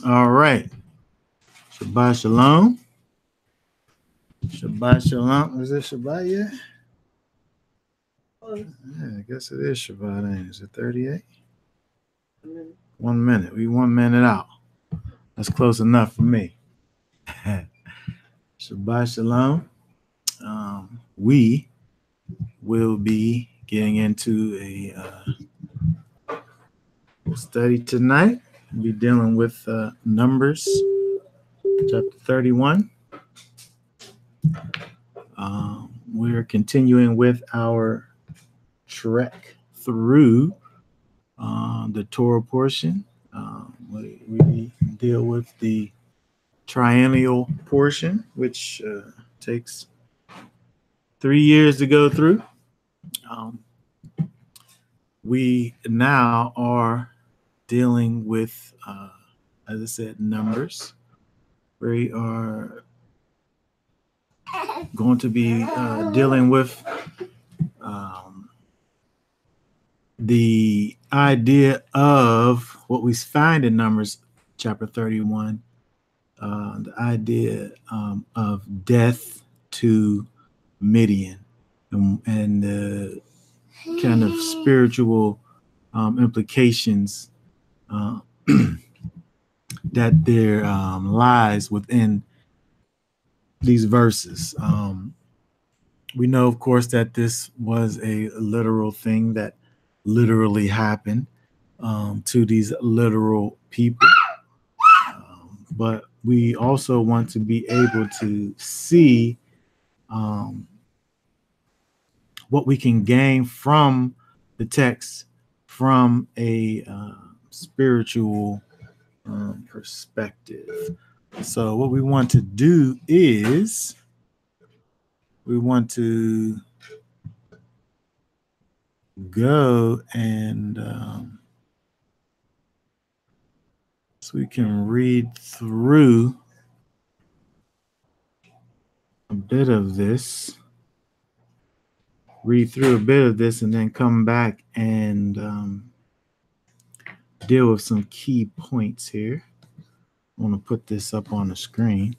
All right. Shabbat Shalom. Shabbat Shalom. Is it Shabbat yet? Yeah, I guess it is Shabbat. Ain't it? Is it 38? 1 minute. We 1 minute out. That's close enough for me. Shabbat Shalom. We will be getting into a study tonight. We'll be dealing with Numbers chapter 31. We're continuing with our trek through the Torah portion. We deal with the triennial portion, which takes 3 years to go through. We now are dealing with, as I said, Numbers. We are going to be dealing with the idea of what we find in Numbers chapter 31, the idea of death to Midian and the kind of spiritual implications that there lies within these verses. We know, of course, that this was a literal thing that literally happened to these literal people. But we also want to be able to see what we can gain from the text from a spiritual perspective. So what we want to do is we want to go and so we can read through a bit of this, and then come back and deal with some key points here. I want to put this up on the screen.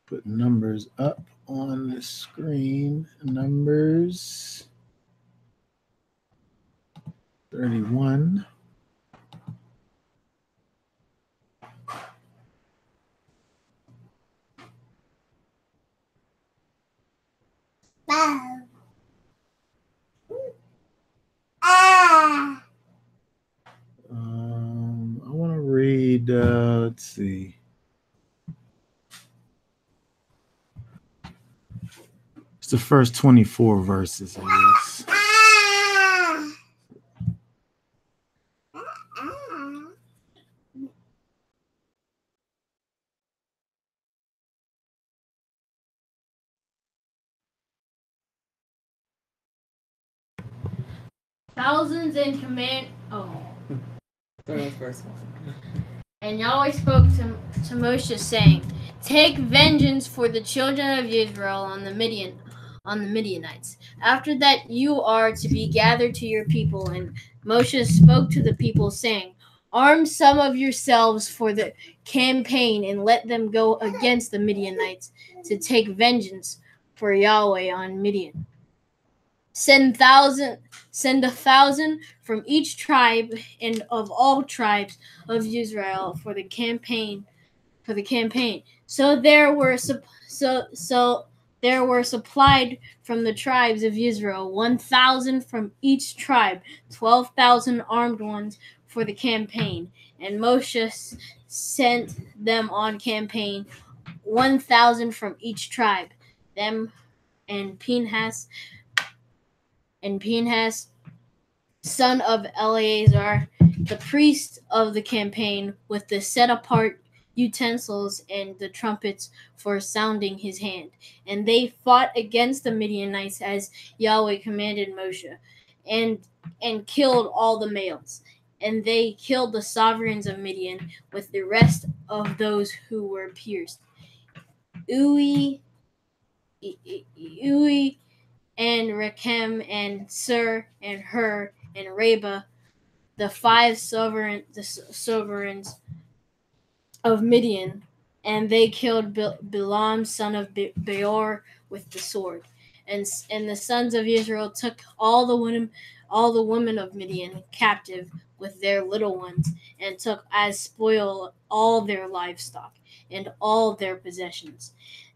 Put Numbers up on the screen. Numbers 31. I want to read, let's see. It's the first 24 verses, I guess. Thousands in command. Oh. First one. And Yahweh spoke to Moshe, saying, "Take vengeance for the children of Israel on the Midianites. After that, you are to be gathered to your people." And Moshe spoke to the people, saying, "Arm some of yourselves for the campaign, and let them go against the Midianites to take vengeance for Yahweh on Midian. Send 1,000 from each tribe and of all tribes of Israel for the campaign. So there were supplied from the tribes of Israel 1,000 from each tribe, 12,000 armed ones for the campaign. And Moshe sent them on campaign, 1,000 from each tribe. Them and Pinhas, son of Eleazar, the priest of the campaign, with the set-apart utensils and the trumpets for sounding his hand. And they fought against the Midianites as Yahweh commanded Moshe, and killed all the males. And they killed the sovereigns of Midian with the rest of those who were pierced. Uwi, and Rechem and Sur and Hur and Reba, the five sovereigns of Midian, and they killed Bilam, son of Beor, with the sword. And the sons of Israel took all the women of Midian captive with their little ones, and took as spoil all their livestock and all their possessions.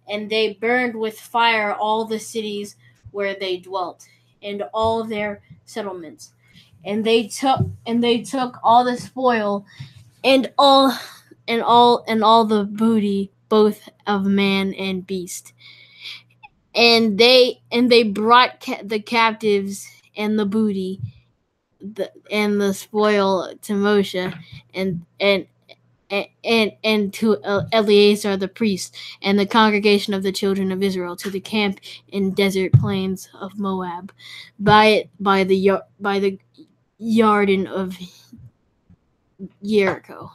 And they burned with fire all the cities where they dwelt, and all their settlements. And they took all the spoil and all the booty, both of man and beast. And they brought the captives and the booty, and the spoil to Moshe, and to Eleazar the priest, and the congregation of the children of Israel, to the camp in desert plains of Moab, by the Yarden of Jericho.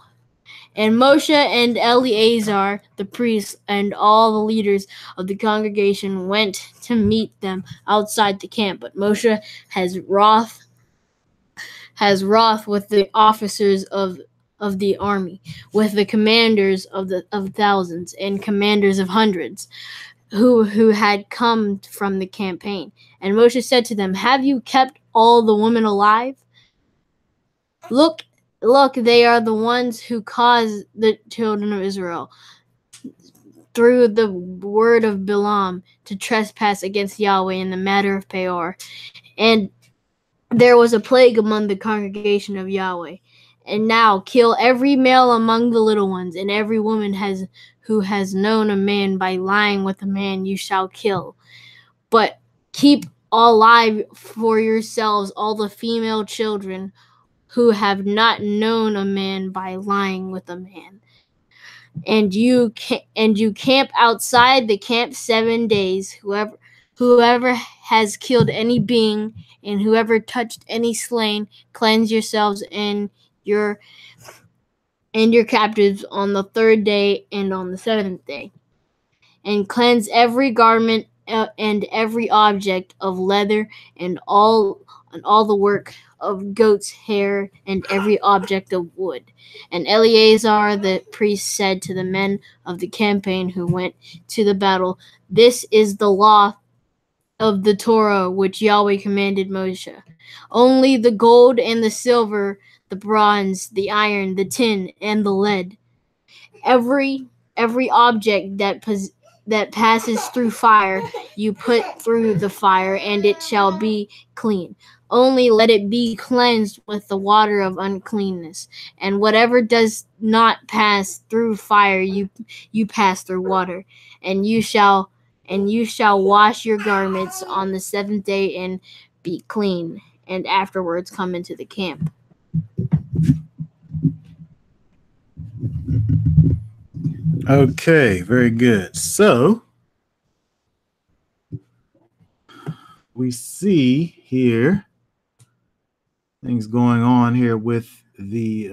And Moshe and Eleazar the priest and all the leaders of the congregation went to meet them outside the camp. But Moshe has wrath with the officers of the army, with the commanders of thousands and commanders of hundreds, who had come from the campaign. And Moshe said to them, "Have you kept all the women alive? Look, they are the ones who caused the children of Israel, through the word of Bilam, to trespass against Yahweh in the matter of Peor. And there was a plague among the congregation of Yahweh. And now kill every male among the little ones, and every woman who has known a man by lying with a man you shall kill. But keep alive for yourselves all the female children who have not known a man by lying with a man. And you camp outside the camp 7 days. Whoever has killed any being, and whoever touched any slain, cleanse yourselves and your captives on the 3rd day and on the 7th day. And cleanse every garment and every object of leather, and all the work of goat's hair, and every object of wood." And Eleazar the priest said to the men of the campaign who went to the battle, "This is the law of the Torah which Yahweh commanded Moshe. Only the gold and the silver, the bronze, the iron, the tin, and the lead, every object that passes through fire, you put through the fire, and it shall be clean. Only let it be cleansed with the water of uncleanness. And whatever does not pass through fire, you pass through water. And you shall wash your garments on the 7th day and be clean, and afterwards come into the camp." Okay, very good. So we see here things going on here with the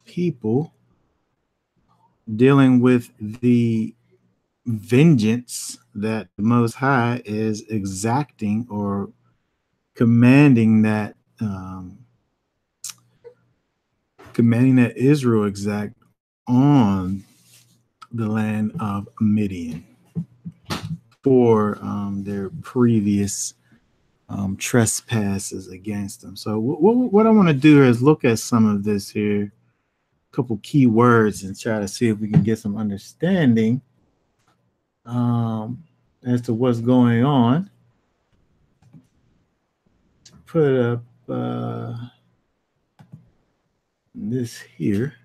people dealing with the vengeance that the Most High is exacting, or commanding that Israel exact on the land of Midian for their previous trespasses against them. So what I want to do is look at some of this here, a couple key words, and try to see if we can get some understanding as to what's going on. Put up this here.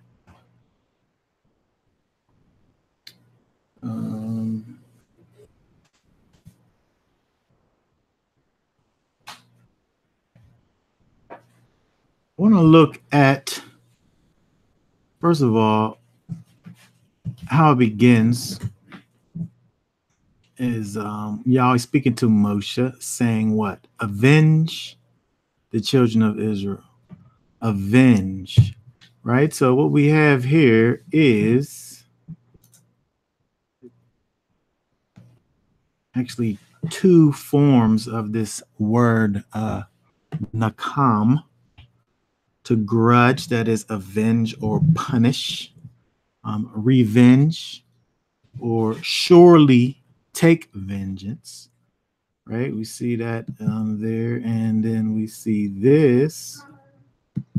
I want to look at, first of all, how it begins is Yahweh speaking to Moshe, saying what? Avenge the children of Israel. Avenge, right? So what we have here is, actually, two forms of this word nakam, to grudge, that is avenge or punish, revenge, or surely take vengeance, right? We see that there, and then we see this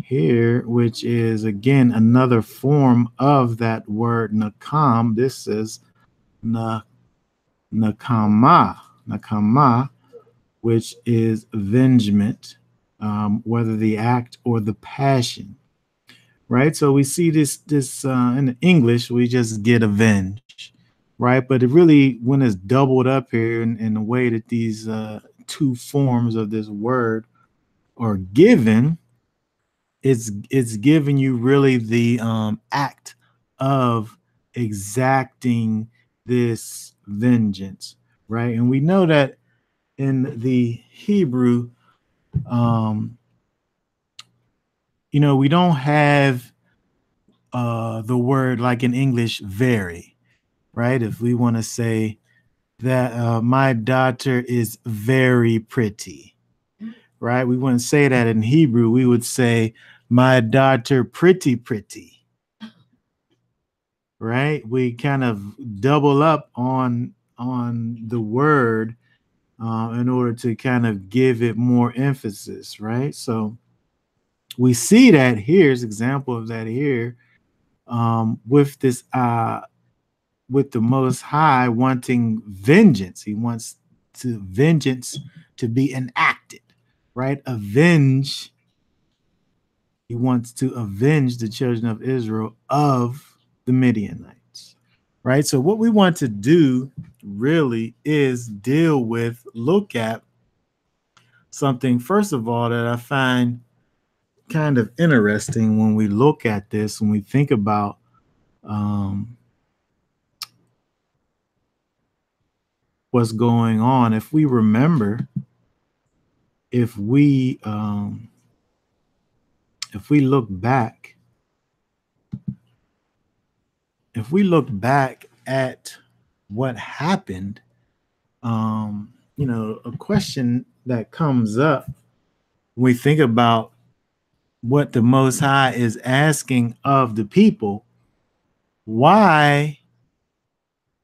here, which is again another form of that word nakam. This is nakama, which is avengement, whether the act or the passion, right? So we see this in English, we just get avenge, right? But it really, when it's doubled up here in the way that these two forms of this word are given, it's giving you really the act of exacting this vengeance, right? And we know that in the Hebrew, um, we don't have the word like in English, very, right? If we want to say that my daughter is very pretty, right? We wouldn't say that in Hebrew. We would say my daughter pretty, right? We kind of double up on the word in order to kind of give it more emphasis, right? So we see that here's example of that here, with this with the Most High wanting vengeance. He wants vengeance to be enacted, right? He wants to avenge the children of Israel of the Midianites, right? So what we want to do really is look at something, first of all, that I find kind of interesting when we look at this, when we think about um, what's going on. If we remember, if we um, if we look back, at what happened, a question that comes up when we think about what the Most High is asking of the people. Why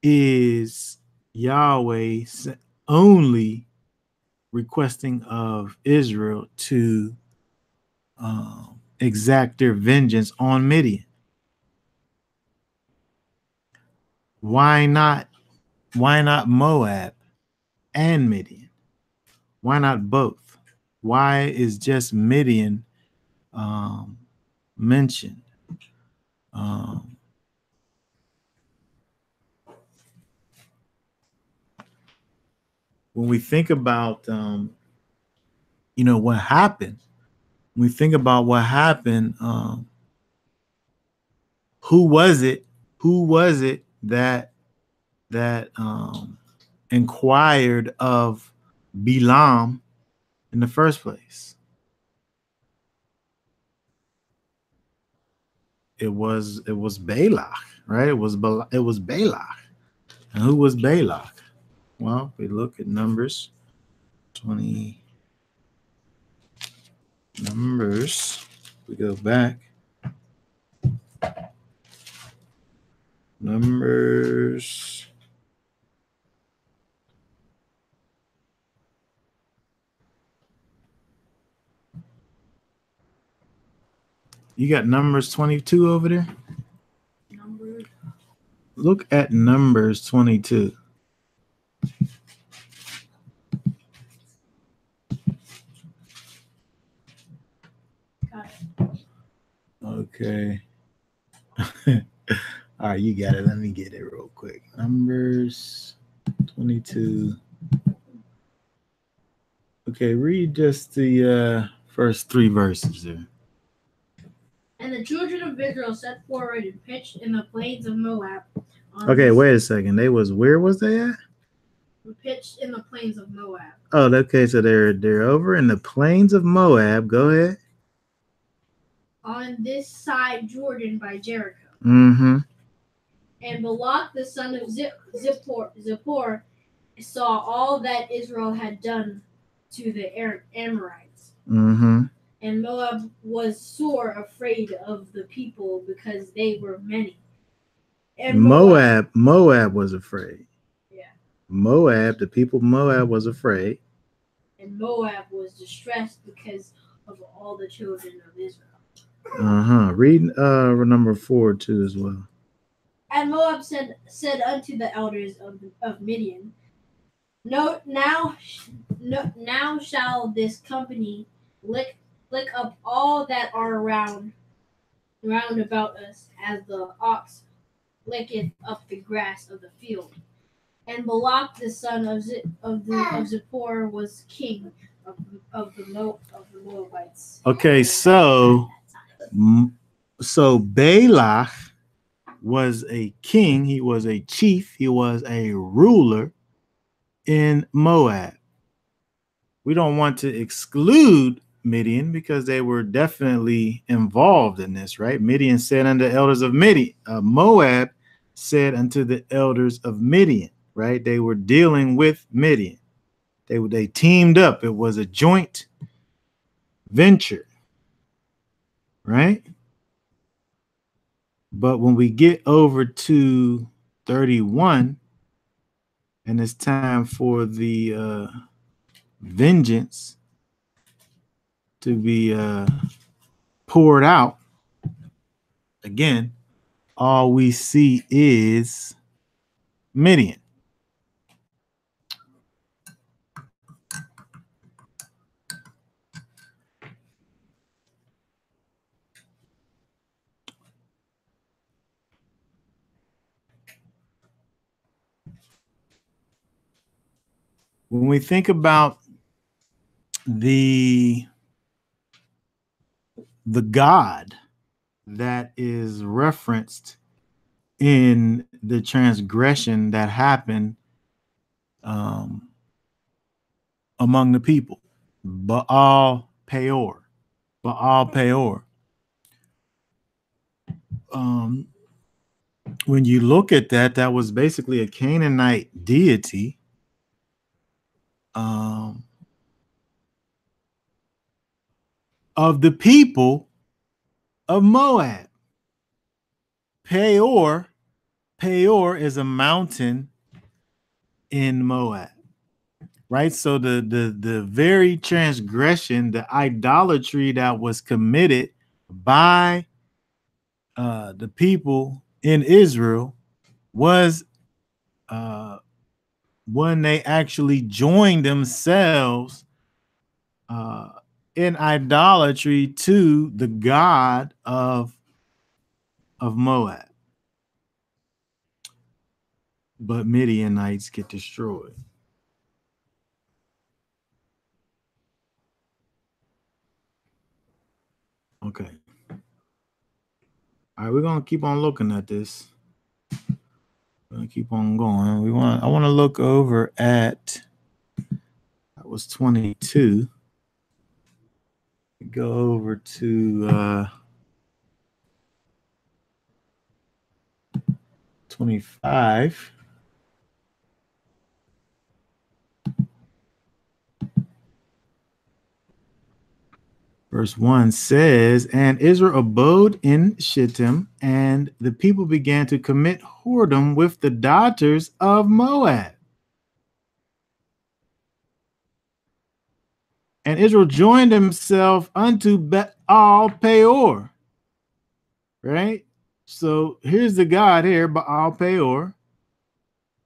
is Yahweh only requesting of Israel to exact their vengeance on Midian? Why not? Why not Moab and Midian? Why not both? Why is just Midian mentioned? Um, when we think about what happened, when we think about what happened, who was it? Who was it that inquired of Bilam in the first place? It was Balak, right? It was Balak. And who was Balak? Well, we look at Numbers 20. Numbers. We go back. Numbers. You got Numbers 22 over there? Numbers. Look at Numbers 22. Got it. Okay. All right, you got it. Let me get it real quick. Numbers 22. Okay, read just the first three verses there. And the children of Israel set forward and pitched in the plains of Moab. Okay, wait a second. Where was they at? Pitched in the plains of Moab. Oh, okay. So they're over in the plains of Moab. Go ahead. On this side Jordan by Jericho. Mm-hmm. And Balak the son of Zippor saw all that Israel had done to the Amorites. Mm-hmm. And Moab was sore afraid of the people because they were many. And Moab was afraid. Yeah. The people of Moab was afraid. And Moab was distressed because of all the children of Israel. Read number 4 too as well. And Moab said unto the elders of Midian, No, now shall this company lick up all that are round about us, as the ox licketh up the grass of the field. And Balak the son of Zippor was king of the Moabites. Okay, so Balak was a king. He was a chief. He was a ruler in Moab. We don't want to exclude Midian because they were definitely involved in this, right? Midian said unto the elders of Midian. Moab said unto the elders of Midian, right? They were dealing with Midian. They teamed up. It was a joint venture, right? But when we get over to 31, and it's time for the vengeance to be poured out, again, all we see is Midian. When we think about the God that is referenced in the transgression that happened among the people, Baal Peor. When you look at that, that was basically a Canaanite deity. Of the people of Moab. Peor is a mountain in Moab, right? So the very transgression, the idolatry that was committed by the people in Israel was when they actually joined themselves in idolatry to the god of Moab. But Midianites get destroyed. Okay. All right, we're gonna keep on looking at this. We're gonna keep on going. I want to look over at that was 22. Go over to 25. Verse 1 says, And Israel abode in Shittim, and the people began to commit whoredom with the daughters of Moab. And Israel joined himself unto Baal Peor. Right? So here's the God here, Baal Peor.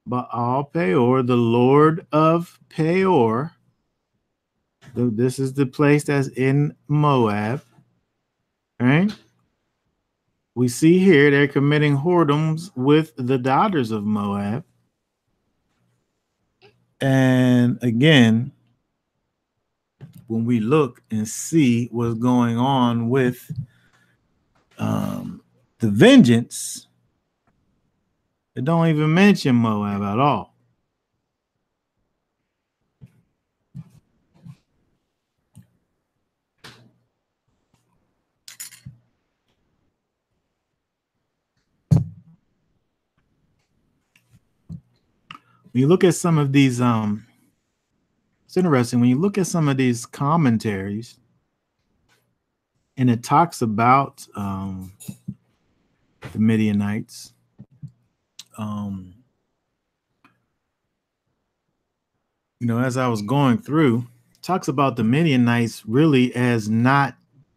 Baal Peor, the Lord of Peor. This is the place that's in Moab. Right? We see here they're committing whoredoms with the daughters of Moab. And again, when we look and see what's going on with the vengeance, it don't even mention Moab at all. when you look at some of these, it's interesting when you look at some of these commentaries, and it talks about the Midianites. Um, as I was going through, it talks about the Midianites really as not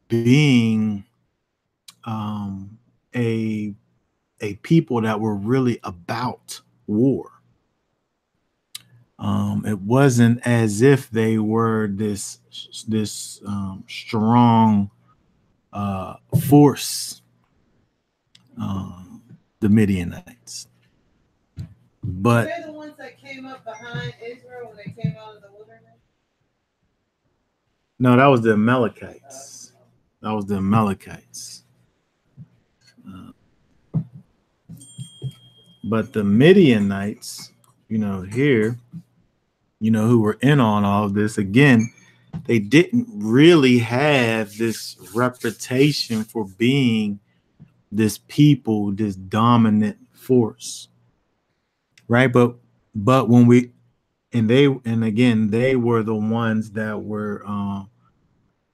being um, a people that were really about war. It wasn't as if they were this strong force, the Midianites. But they're the ones that came up behind Israel when they came out of the wilderness. No, that was the Amalekites. That was the Amalekites. But the Midianites, here, who were in on all of this, again, they didn't really have this reputation for being this people, this dominant force, right? But when we and again, they were the ones that were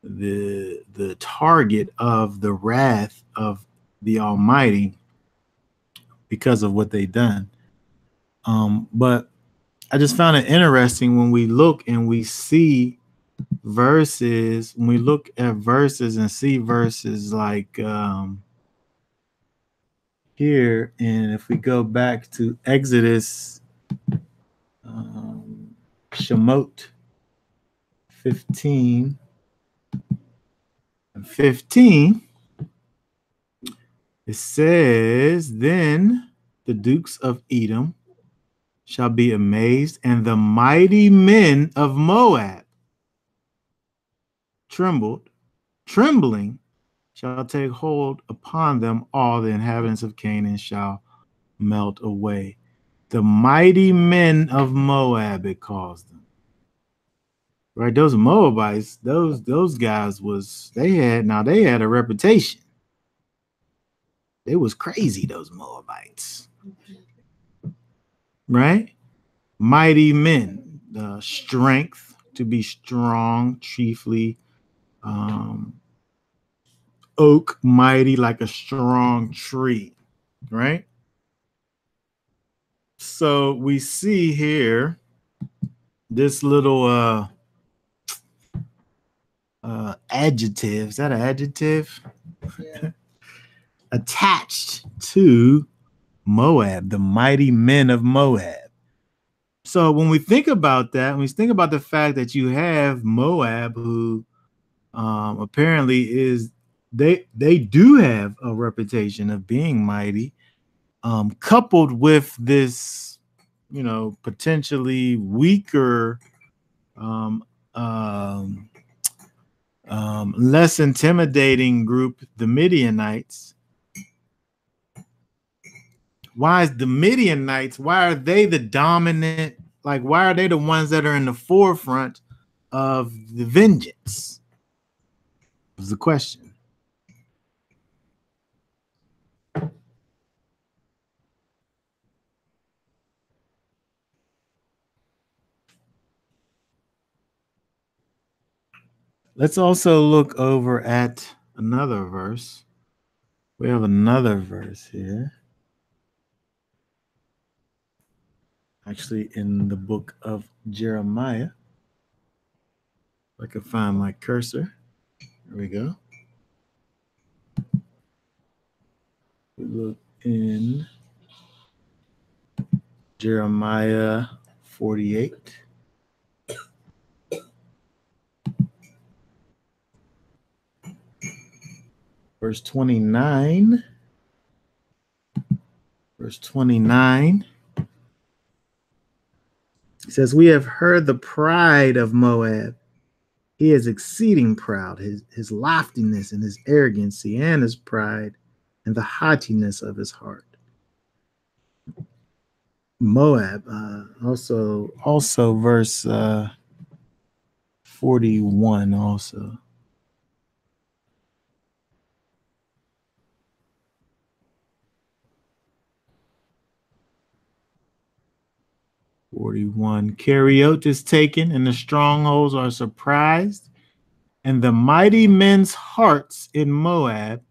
the target of the wrath of the Almighty because of what they done. But I just found it interesting when we look and we see verses, when we look at verses and see verses like here, and if we go back to Exodus Shemot 15 and 15, it says, then the dukes of Edom shall be amazed, and the mighty men of Moab trembling shall take hold upon them. All the inhabitants of Canaan shall melt away. The mighty men of Moab, it calls them. Right, those Moabites, those guys they had a reputation. They was crazy, those Moabites. Right? Mighty men, strength, to be strong, chiefly oak, mighty, like a strong tree, right? So we see here this little adjective. Is that an adjective? Yeah. Attached to Moab, the mighty men of Moab. So when we think about that, when we think about the fact that you have Moab, who apparently they do have a reputation of being mighty, coupled with this, potentially weaker, less intimidating group, the Midianites. Why are they the dominant? Like, why are they the ones that are in the forefront of the vengeance? Was the question. Let's also look over at another verse. We have another verse here. Actually, in the book of Jeremiah. If I can find my cursor. There we go. We look in Jeremiah 48. Verse 29. Verse 29. It says, we have heard the pride of Moab. He is exceeding proud, his loftiness and his arrogancy and his pride and the haughtiness of his heart. Moab, also verse 41 also. 41. 41. Keriot is taken, and the strongholds are surprised, and the mighty men's hearts in Moab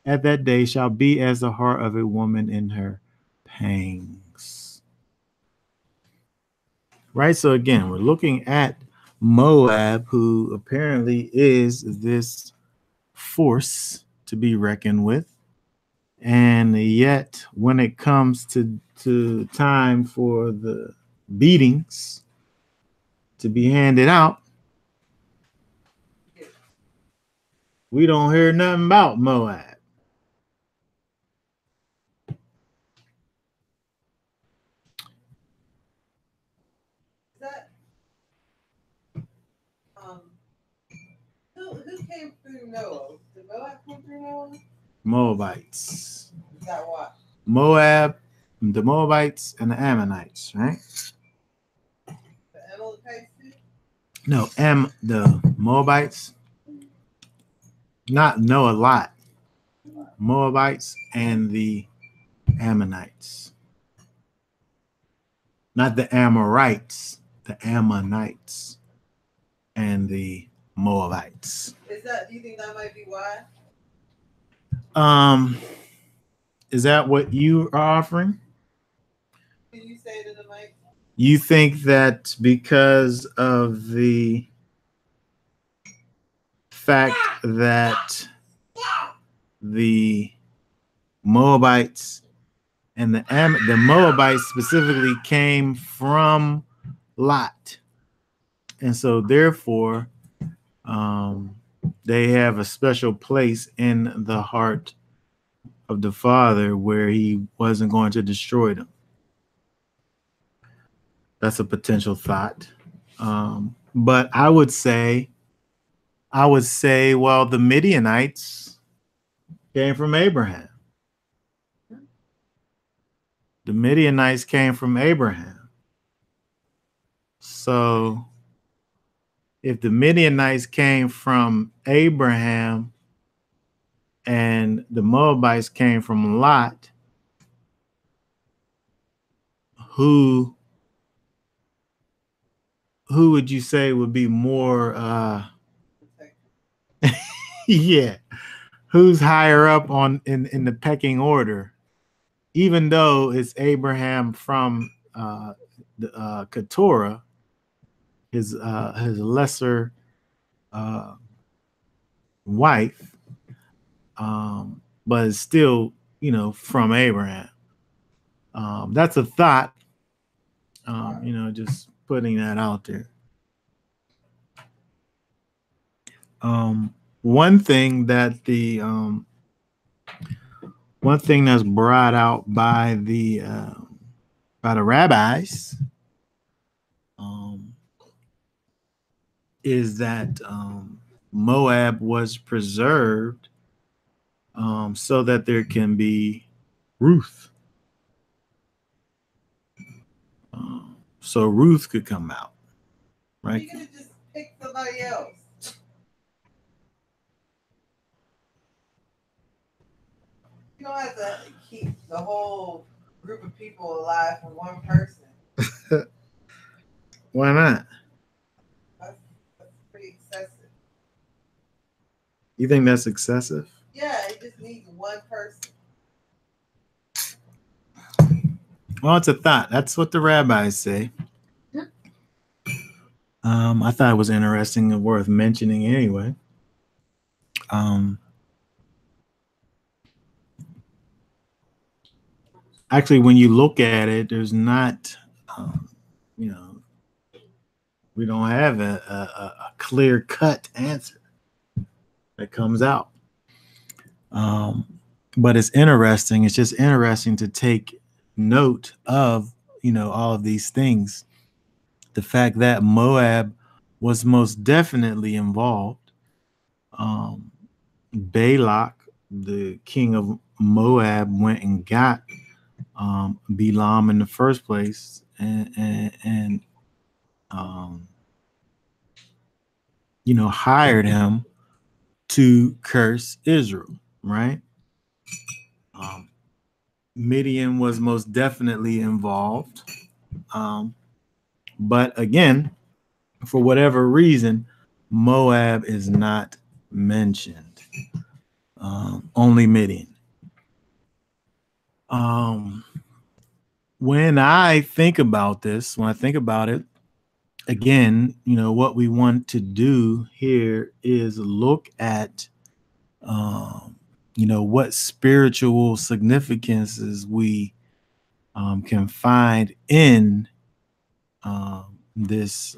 at that day shall be as the heart of a woman in her pangs. Right? So again, we're looking at Moab, who apparently is this force to be reckoned with. And yet, when it comes to time for the beatings to be handed out, we don't hear nothing about Moab. Who came through Noah? Did Moab come through Noah? Moabites. Is that what? Moab, the Moabites, and the Ammonites, right? The Amalekites too? No, the Moabites, not know a lot. Moabites and the Ammonites. Not the Amorites, the Ammonites and the Moabites. Do you think that might be why? Is that what you are offering? Can you say to the mic? You think that because of the fact that the Moabites and the Moabites specifically came from Lot, and so therefore they have a special place in the heart of the Father where he wasn't going to destroy them. That's a potential thought. But I would say, well, the Midianites came from Abraham. The Midianites came from Abraham. So if the Midianites came from Abraham and the Moabites came from Lot, who would you say would be more yeah, who's higher up in the pecking order, even though it's Abraham from the Keturah, his lesser wife, but it's still, from Abraham. That's a thought, just putting that out there. One thing that's brought out by the rabbis is that Moab was preserved so that there can be Ruth. So Ruth could come out, right? You could have just picked somebody else. You don't have to keep the whole group of people alive for one person. Why not? That's pretty excessive. You think that's excessive? Yeah, it just needs one person. Well, it's a thought. That's what the rabbis say. I thought it was interesting and worth mentioning anyway. Actually, when you look at it, there's not, we don't have a clear-cut answer that comes out. But it's interesting. It's just interesting to take note of, all of these things. The fact that Moab was most definitely involved. Balak, the king of Moab, went and got Balaam in the first place, and hired him to curse Israel, right? Midian was most definitely involved. But again, for whatever reason, Moab is not mentioned. Only Midian. When I think about this, when I think about it, again, what we want to do here is look at, what spiritual significances we can find in this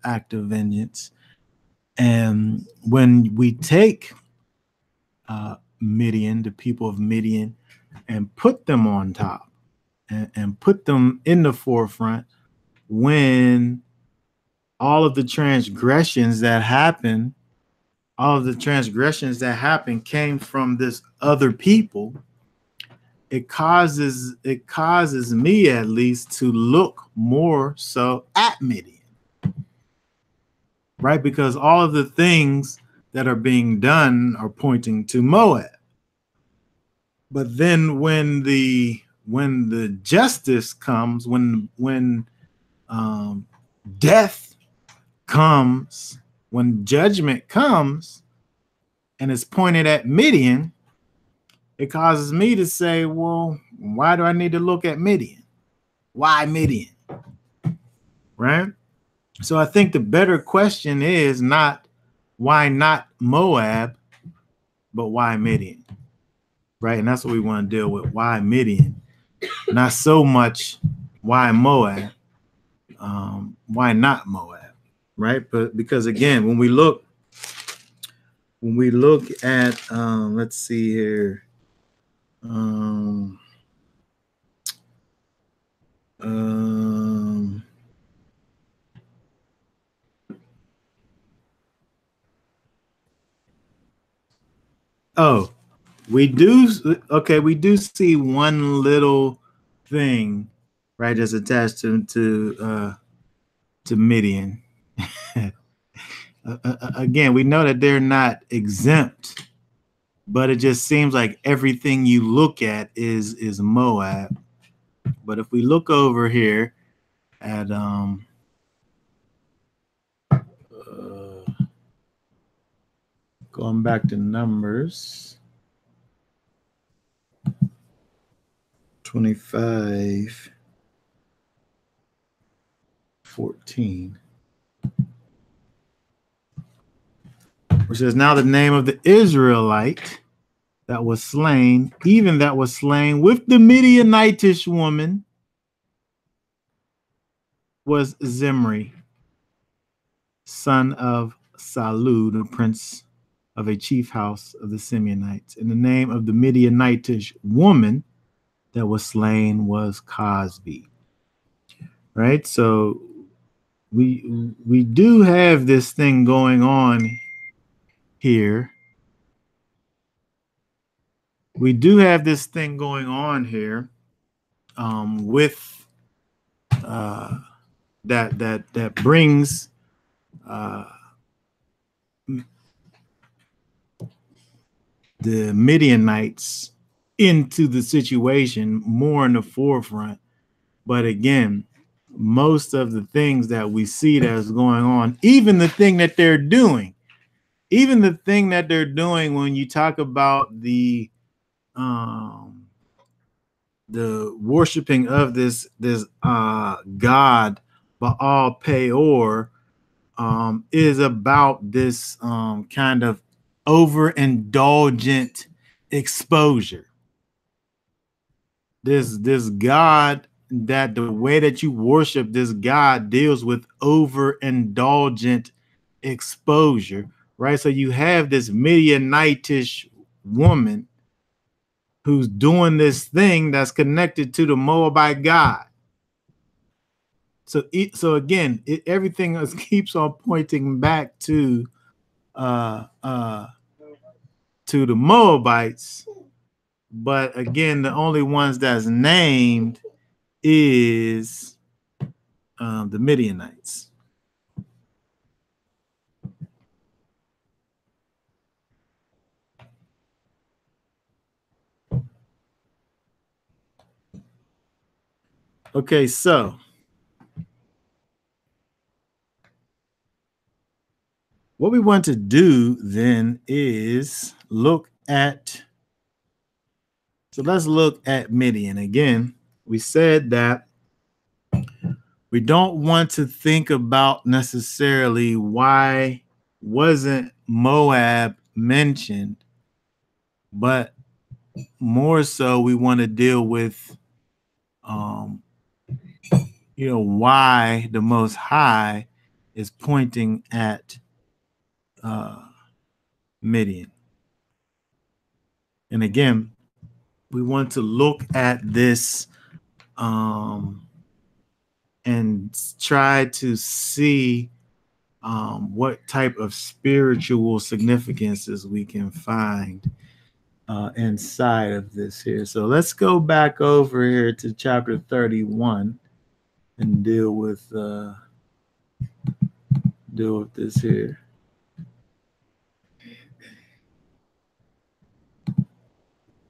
act of vengeance. And when we take Midian, the people of Midian, and put them on top and put them in the forefront, when all of the transgressions that happened came from this other people, it causes me at least to look more so at Midian, right? Because all of the things that are being done are pointing to Moab. But then when the justice comes, when death comes, when judgment comes, and it's pointed at Midian, it causes me to say, well, why do I need to look at Midian? Why Midian? Right? So I think the better question is not why not Moab, but why Midian? Right? And that's what we want to deal with. Why Midian? Not so much why Moab. Why not Moab? Right? But because again, when we look at let's see here. Oh, we do. Okay, we do see one little thing, right, that's attached to Midian. Again, we know that they're not exempt, but it just seems like everything you look at is Moab. But if we look over here at going back to Numbers 25:14, which says, now the name of the Israelite that was slain, even that was slain with the Midianitish woman, was Zimri, son of Salu, the prince of a chief house of the Simeonites. And the name of the Midianitish woman that was slain was Cosbi. Right? So we do have this thing going on here. We do have this thing going on here with that brings the Midianites into the situation more in the forefront. But again, most of the things that we see that's going on, even the thing that they're doing when you talk about the worshiping of this god Baal Peor, is about this kind of overindulgent exposure. This God, that the way that you worship this God deals with overindulgent exposure, right? So you have this Midianitish woman who's doing this thing that's connected to the Moabite God. So again, everything keeps on pointing back to the Moabites, but again, the only ones that's named is the Midianites. Okay, so what we want to do then is look at, so let's look at Midian. Again, we said that we don't want to think about necessarily why wasn't Moab mentioned, but more so we want to deal with why the Most High is pointing at Midian. And again, we want to look at this and try to see what type of spiritual significances we can find inside of this here. So let's go back over here to chapter 31 and deal with this here.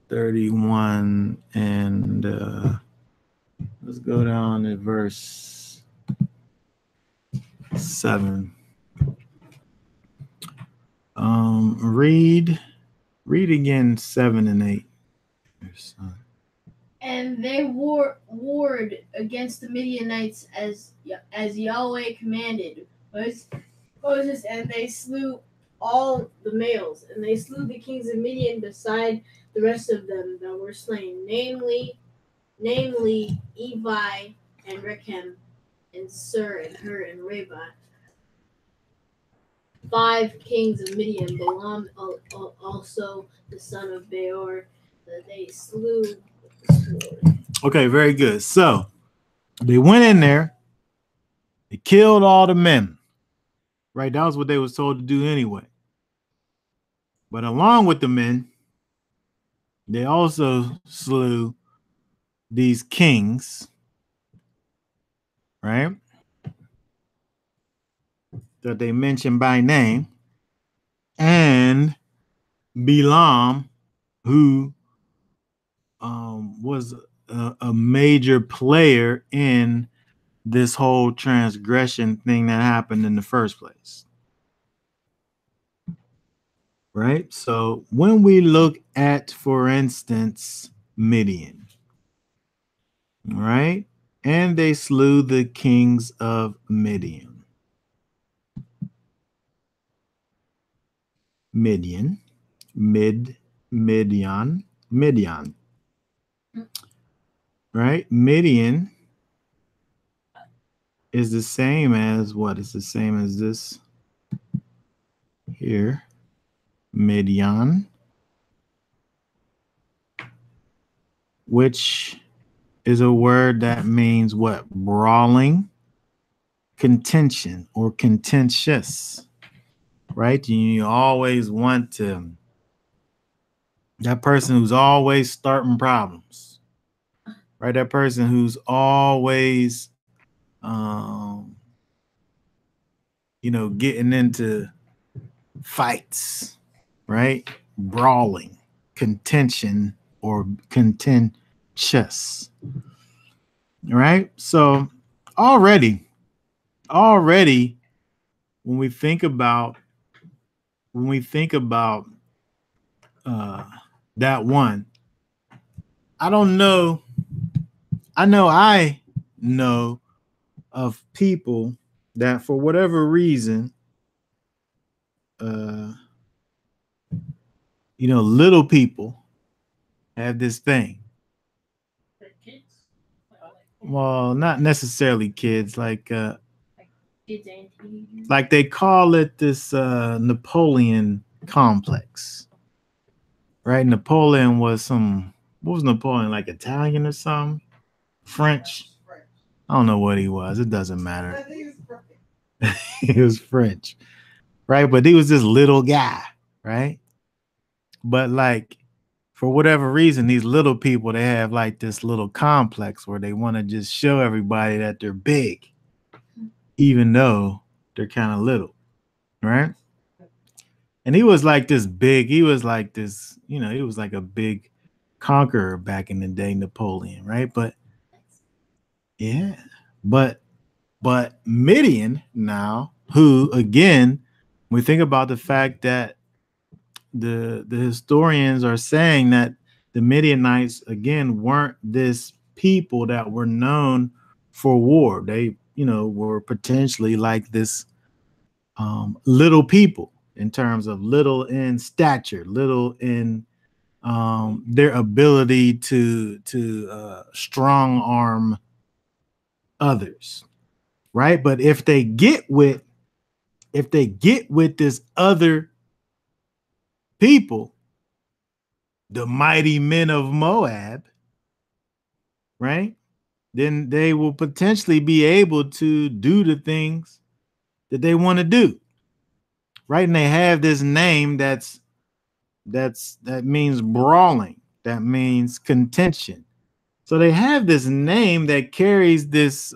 (31) and let's go down to verse 7. Read again 7 and 8. And they warred against the Midianites as Yahweh commanded Moses, and they slew all the males, and they slew the kings of Midian beside the rest of them that were slain, namely Evi and Rechem and Sur and Hur and Reba, 5 kings of Midian, Balaam also the son of Beor, that they slew with the sword. Okay, very good. So they went in there, they killed all the men. Right, that was what they was told to do anyway. But along with the men, they also slew these kings, right? That they mentioned by name, and Balaam, who was a major player in this whole transgression thing that happened in the first place. Right? So when we look at, for instance, Midian, right? And they slew the kings of Midian. Midian. Right? Midian is the same as what? It's the same as this here. Midian, which is a word that means what? Brawling, contention, or contentious, right? You always want to, that person who's always starting problems, right? That person who's always, getting into fights, right? Brawling, contention, or contentious, right? So already when we think about that one, I know of people that for whatever reason, little people have this thing. Well, not necessarily kids, like kids and teenagers. Like they call it this Napoleon complex, right? Napoleon was what was Napoleon, like Italian or something? French? I don't know what he was. It doesn't matter. He was French, right? But he was this little guy, right? But like, for whatever reason, these little people, they have like this little complex where they want to just show everybody that they're big, even though they're kind of little, right? And he was like this big, he was like this, he was like a big conqueror back in the day, Napoleon, right? But yeah, but Midian now, who again We think about the fact that the historians are saying that the Midianites again weren't this people that were known for war. They, were potentially like this little people in terms of little in stature, little in their ability to strong arm others, right? But if they get with this other people, the mighty men of Moab, right? Then they will potentially be able to do the things that they want to do, right? And they have this name that means brawling, that means contention. So they have this name that carries this,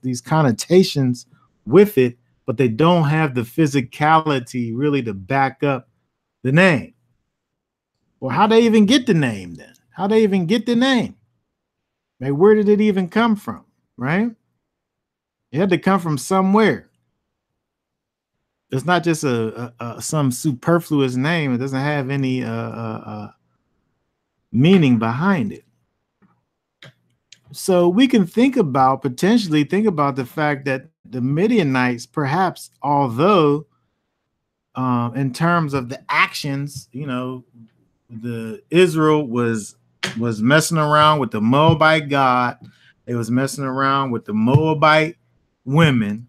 these connotations with it, but they don't have the physicality really to back up the name. Well, how they even get the name then? How they even get the name? Like, where did it even come from? Right? It had to come from somewhere. It's not just some superfluous name. It doesn't have any meaning behind it. So we can potentially think about the fact that the Midianites, perhaps, although in terms of the actions, the Israel was messing around with the Moabite god. It was messing around with the Moabite women,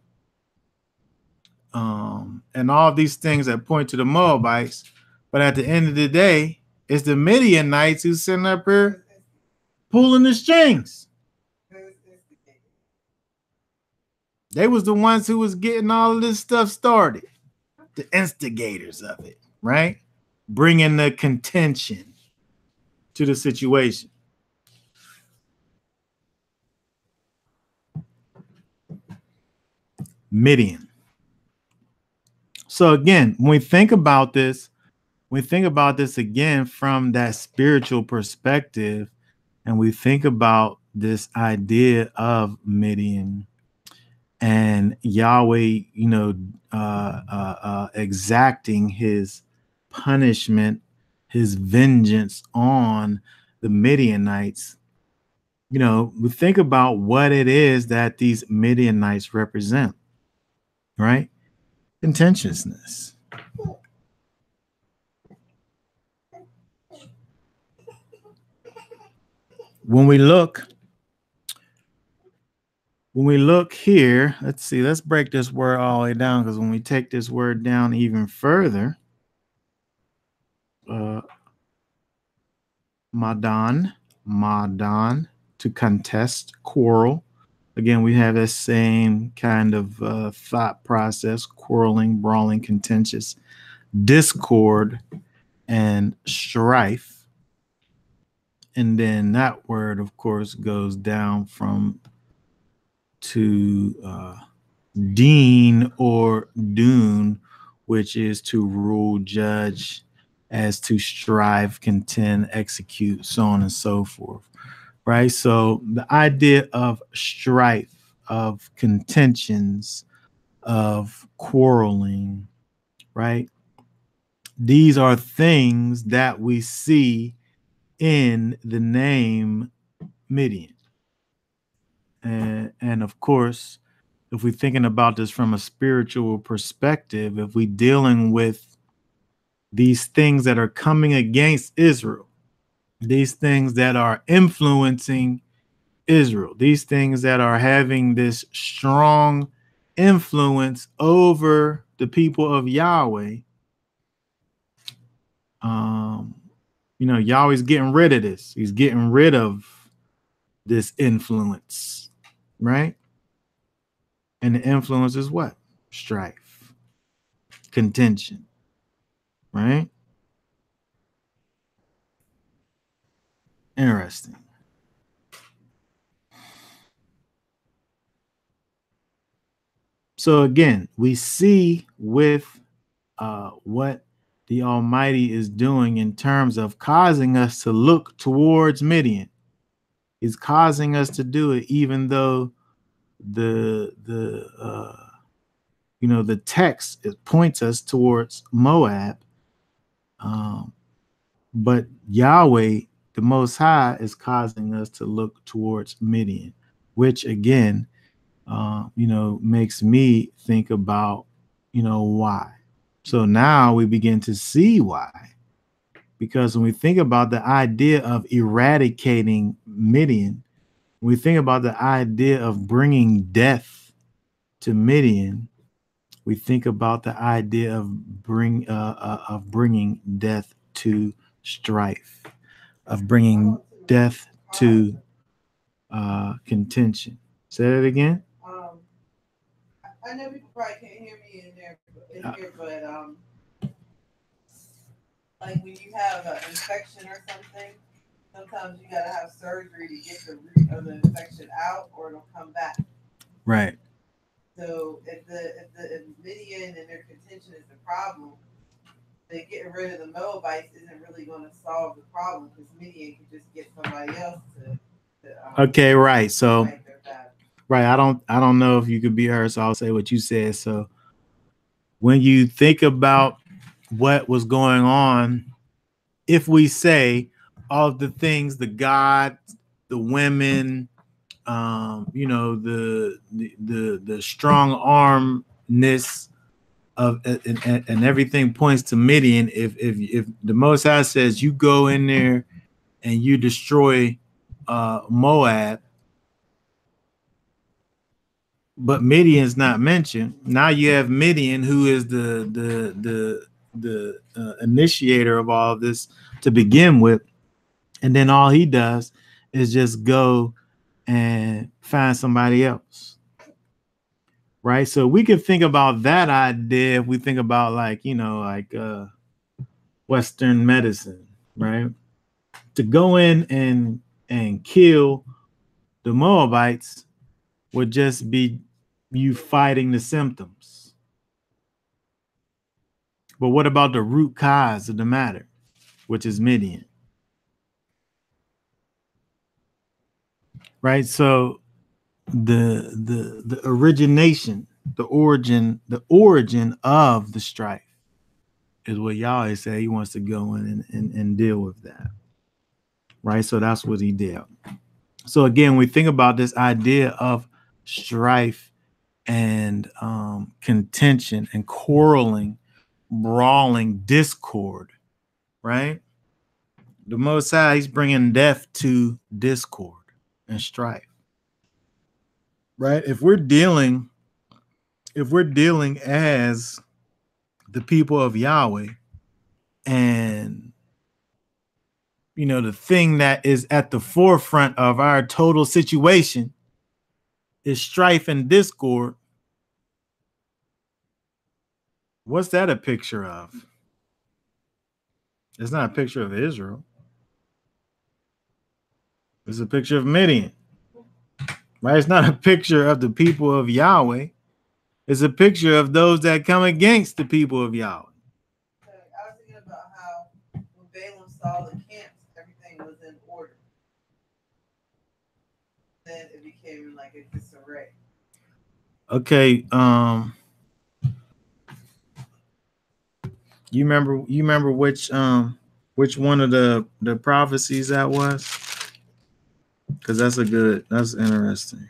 and all these things that point to the Moabites. But at the end of the day, it's the Midianites who's sitting up here pulling the strings. They was the ones who was getting all of this stuff started, the instigators of it, right? Bringing the contention to the situation. Midian. So again, when we think about this again from that spiritual perspective, and we think about this idea of Midian and Yahweh, exacting his punishment, his vengeance on the Midianites. We think about what it is that these Midianites represent, right? Contentiousness. When we look here, let's break this word all the way down, because when we take this word down even further, madan, to contest, quarrel. Again, we have that same kind of thought process: quarreling, brawling, contentious, discord, and strife. And then that word, of course, goes down to Dean or Dune, which is to rule, judge, as to strive, contend, execute, so on and so forth. Right? So the idea of strife, of contentions, of quarreling, right? These are things that we see in the name Midian. And of course, if we're thinking about this from a spiritual perspective, if we're dealing with these things that are coming against Israel, these things that are influencing Israel, these things that are having this strong influence over the people of Yahweh, Yahweh's getting rid of this. He's getting rid of this influence, right? And the influence is what? Strife, contention, right? Interesting. So again, we see with what the Almighty is doing in terms of causing us to look towards Midian. He's causing us to do it, even though the the text, it points us towards Moab. But Yahweh, the Most High, is causing us to look towards Midian, which again, makes me think about, why. So now we begin to see why. Because when we think about the idea of eradicating Midian, when we think about the idea of bringing death to Midian, we think about the idea of bringing death to strife, of bringing death to contention. Say that again. I know people probably can't hear me in here, but like when you have an infection or something, sometimes you gotta have surgery to get the root of the infection out, or it'll come back. Right. So if Midian and their contention is the problem, then getting rid of the Moabites isn't really going to solve the problem, because Midian can just get somebody else to okay, right. So fight their battle. Right. I don't know if you could be heard, so I'll say what you said. So when you think about what was going on, if we say all of the things, the gods, the women, the strong armness of and everything points to Midian. If the Most High says you go in there and you destroy Moab, but Midian's not mentioned. Now you have Midian, who is the initiator of all of this to begin with, and then all he does is just go and find somebody else, right? So we can think about that idea if we think about like Western medicine, right? To go in and kill the Moabites would just be you fighting the symptoms. But what about the root cause of the matter, which is Midian? Right? So the origination, the origin of the strife is what Yahweh said he wants to go in and deal with that. Right? So that's what he did. So again, we think about this idea of strife and contention and quarreling, brawling, discord, right? The Most High, he's bringing death to discord and strife, right? If we're dealing as the people of Yahweh, and the thing that is at the forefront of our total situation is strife and discord, what's that a picture of? It's not a picture of Israel. It's a picture of Midian, right? It's not a picture of the people of Yahweh. It's a picture of those that come against the people of Yahweh. So I was thinking about how when Balaam saw the camps, everything was in order. Then it became like a disarray. Okay, you remember which one of the prophecies that was? Because that's interesting.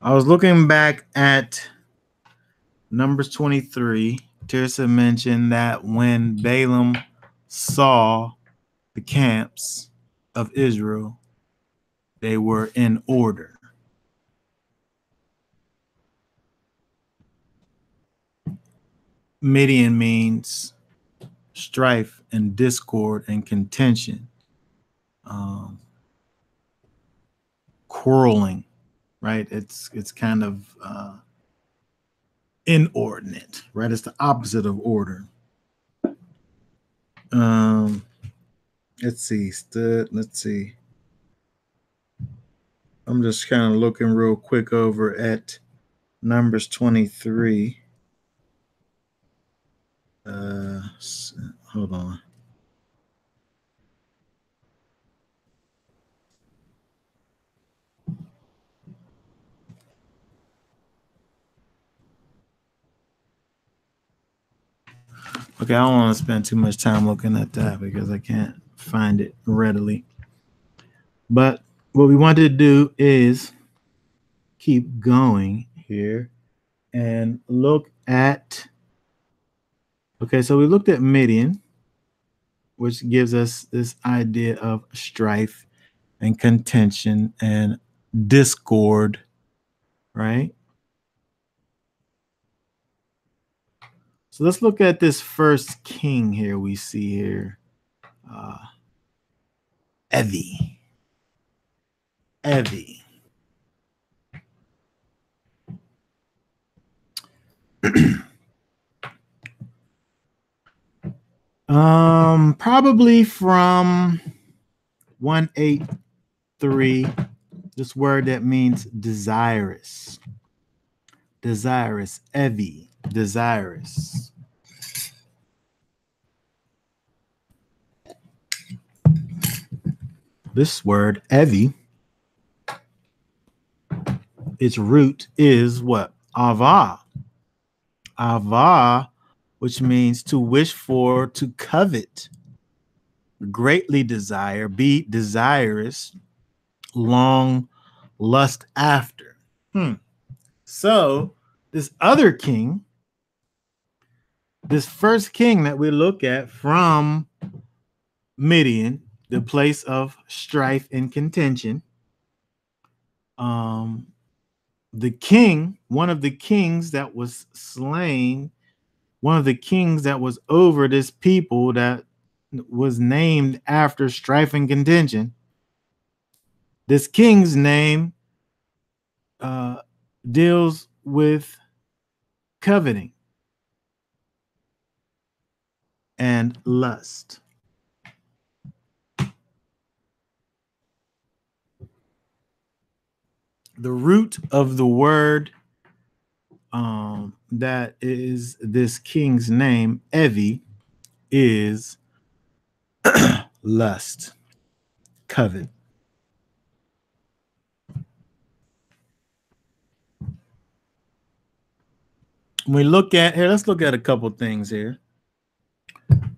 I was looking back at Numbers 23. Tirsa mentioned that when Balaam saw the camps of Israel, they were in order. Midian means strife and discord and contention, quarreling, right? It's kind of inordinate, right? It's the opposite of order. Let's see. I'm just kind of looking real quick over at Numbers 23. Hold on. Okay, I don't want to spend too much time looking at that because I can't find it readily. But what we wanted to do is keep going here and look at. Okay, so we looked at Midian, which gives us this idea of strife and contention and discord, right? So let's look at this first king here we see here. Uh, Evi. Evi. Probably from 183, this word that means desirous. Desirous, Evi, desirous. This word, Evi, its root is what? Ava. Ava, which means to wish for, to covet, greatly desire, be desirous, long lust after. So this other king, this first king that we look at from Midian, the place of strife and contention, the king, one of the kings that was slain, one of the kings that was over this people that was named after strife and contention, this king's name deals with coveting and lust. The root of the word that is this king's name, Evi, is lust, covet. When we look at here, let's look at a couple things here.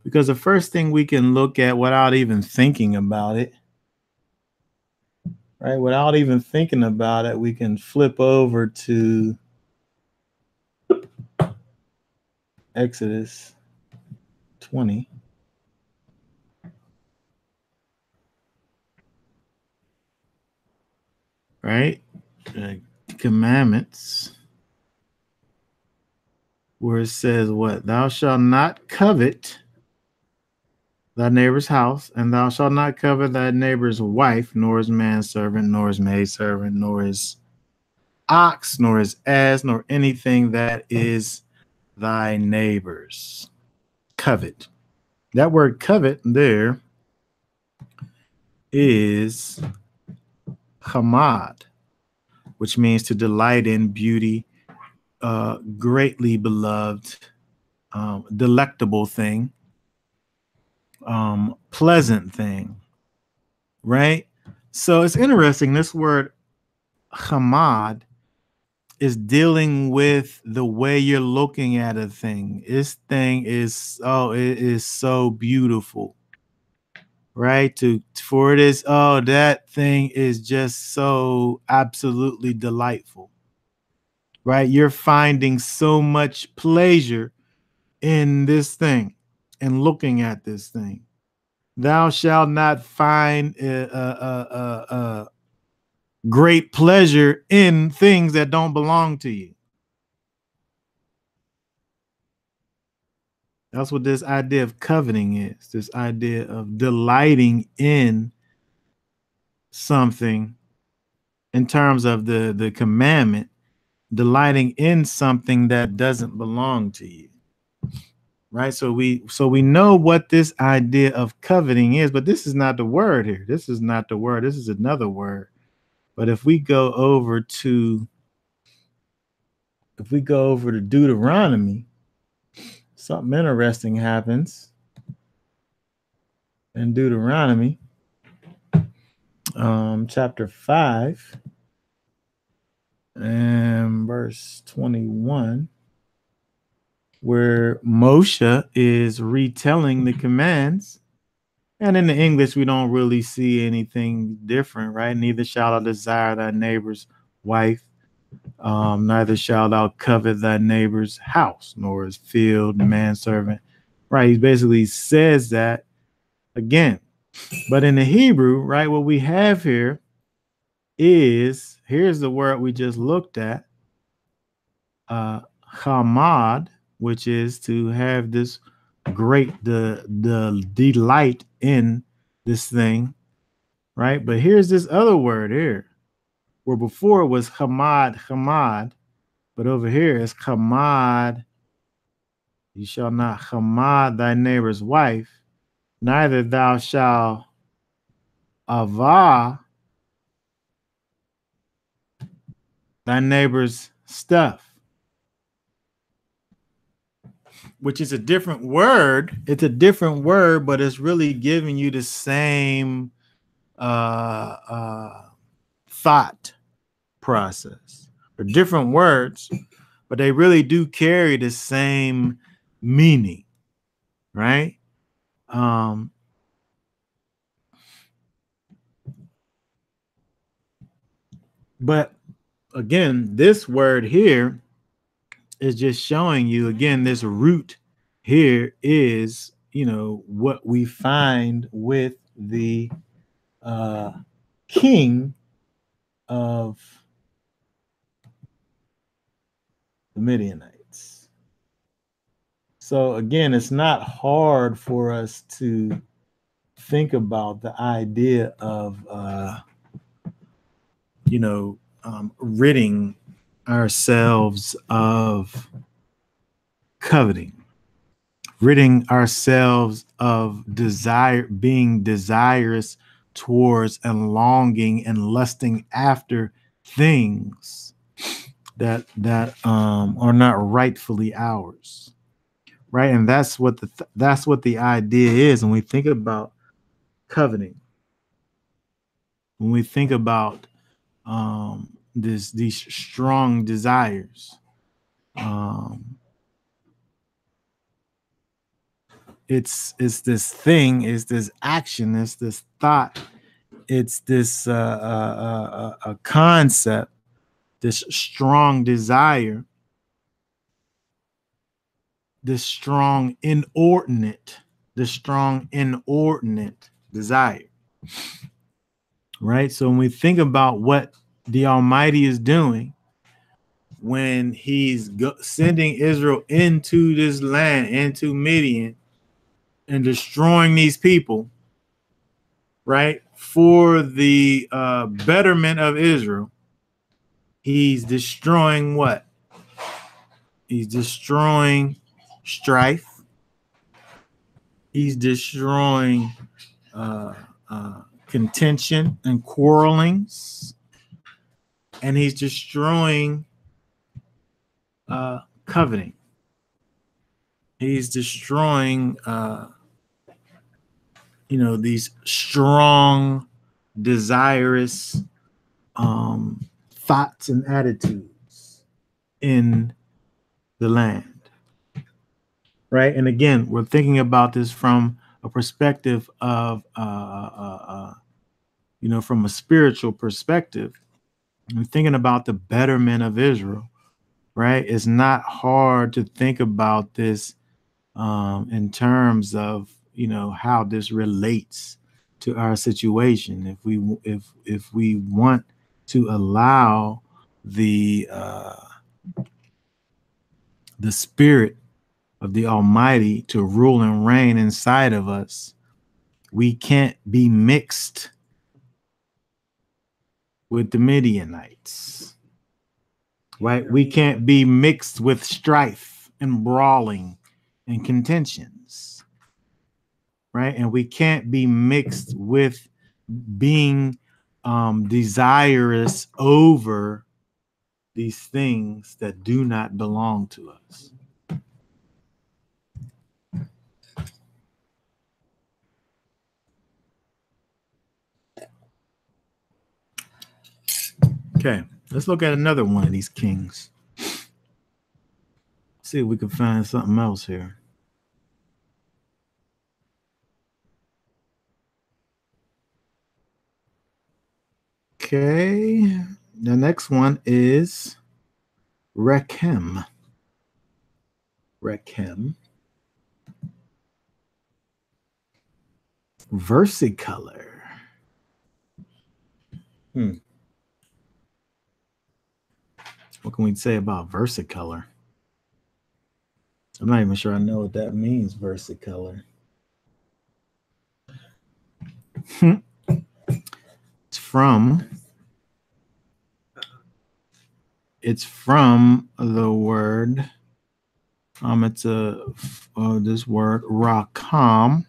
Because the first thing we can look at without even thinking about it, right? Without even thinking about it, we can flip over to Exodus 20. Right? Commandments, where it says what? Thou shalt not covet thy neighbor's house, and thou shalt not covet thy neighbor's wife, nor his manservant, nor his maidservant, nor his ox, nor his ass, nor anything that is thy neighbor's. Covet. That word covet there is hamad, which means to delight in beauty, greatly beloved, delectable thing, pleasant thing, right? So it's interesting. This word hamad is dealing with the way you're looking at a thing. This thing is, oh, it is so beautiful, right? For it is, oh, that thing is just so absolutely delightful, right? You're finding so much pleasure in this thing and looking at this thing. Thou shalt not find great pleasure in things that don't belong to you. That's what this idea of coveting is. This idea of delighting in something in terms of the commandment, delighting in something that doesn't belong to you. Right? So we know what this idea of coveting is, but this is not the word here. This is not the word. This is another word. But if we go over to Deuteronomy, something interesting happens. in Deuteronomy, chapter 5 and verse 21, where Moshe is retelling the commands. And in the English, we don't really see anything different, right? Neither shalt thou desire thy neighbor's wife, neither shalt thou covet thy neighbor's house, nor his field, manservant. Right? He basically says that again. But in the Hebrew, right, what we have here is, here's the word we just looked at, hamad, which is to have this great, the delight in this thing, right? But here's this other word here, where before it was hamad, but over here it's hamad. You shall not hamad thy neighbor's wife, neither thou shalt avah thy neighbor's stuff, which is a different word. It's a different word, but it's really giving you the same thought process. They're different words, but they really do carry the same meaning, right? But again, this word here is just showing you, again, this root here is, what we find with the king of the Midianites. So again, it's not hard for us to think about the idea of ridding ourselves of coveting, ridding ourselves of being desirous towards and longing and lusting after things that are not rightfully ours, right? And that's what the idea is when we think about coveting. When we think about these strong desires, it's this thing, it's this action, it's this thought, it's this a concept, this strong desire, this strong inordinate desire, right? So when we think about what the Almighty is doing when he's sending Israel into this land, into Midian, and destroying these people, right, for the betterment of Israel, he's destroying what? He's destroying strife. He's destroying contention and quarrelings. And he's destroying coveting. He's destroying, these strong, desirous thoughts and attitudes in the land, right? And again, we're thinking about this from a perspective of, from a spiritual perspective. We're thinking about the betterment of Israel, right? It's not hard to think about this in terms of, how this relates to our situation. If we want to allow the spirit of the Almighty to rule and reign inside of us, we can't be mixed with the Midianites, right? We can't be mixed with strife and brawling and contentions, right? And we can't be mixed with being desirous over these things that do not belong to us. Okay, let's look at another one of these kings. See if we can find something else here. Okay, the next one is Rechem. Rechem. Versicolor. What can we say about versicolor? I'm not even sure I know what that means, versicolor. It's from the word, it's this word rakam,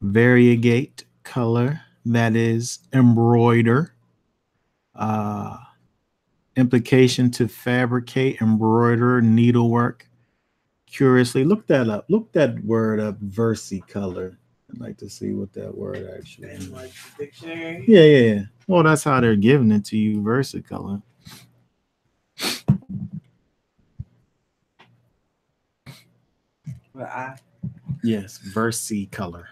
variegate color, that is embroider, implication to fabricate, embroider, needlework. Curiously, look that up. Look that word up, versicolor. I'd like to see what that word actually means. Like the dictionary. Yeah. Well, that's how they're giving it to you, versicolor. Yes, versicolor.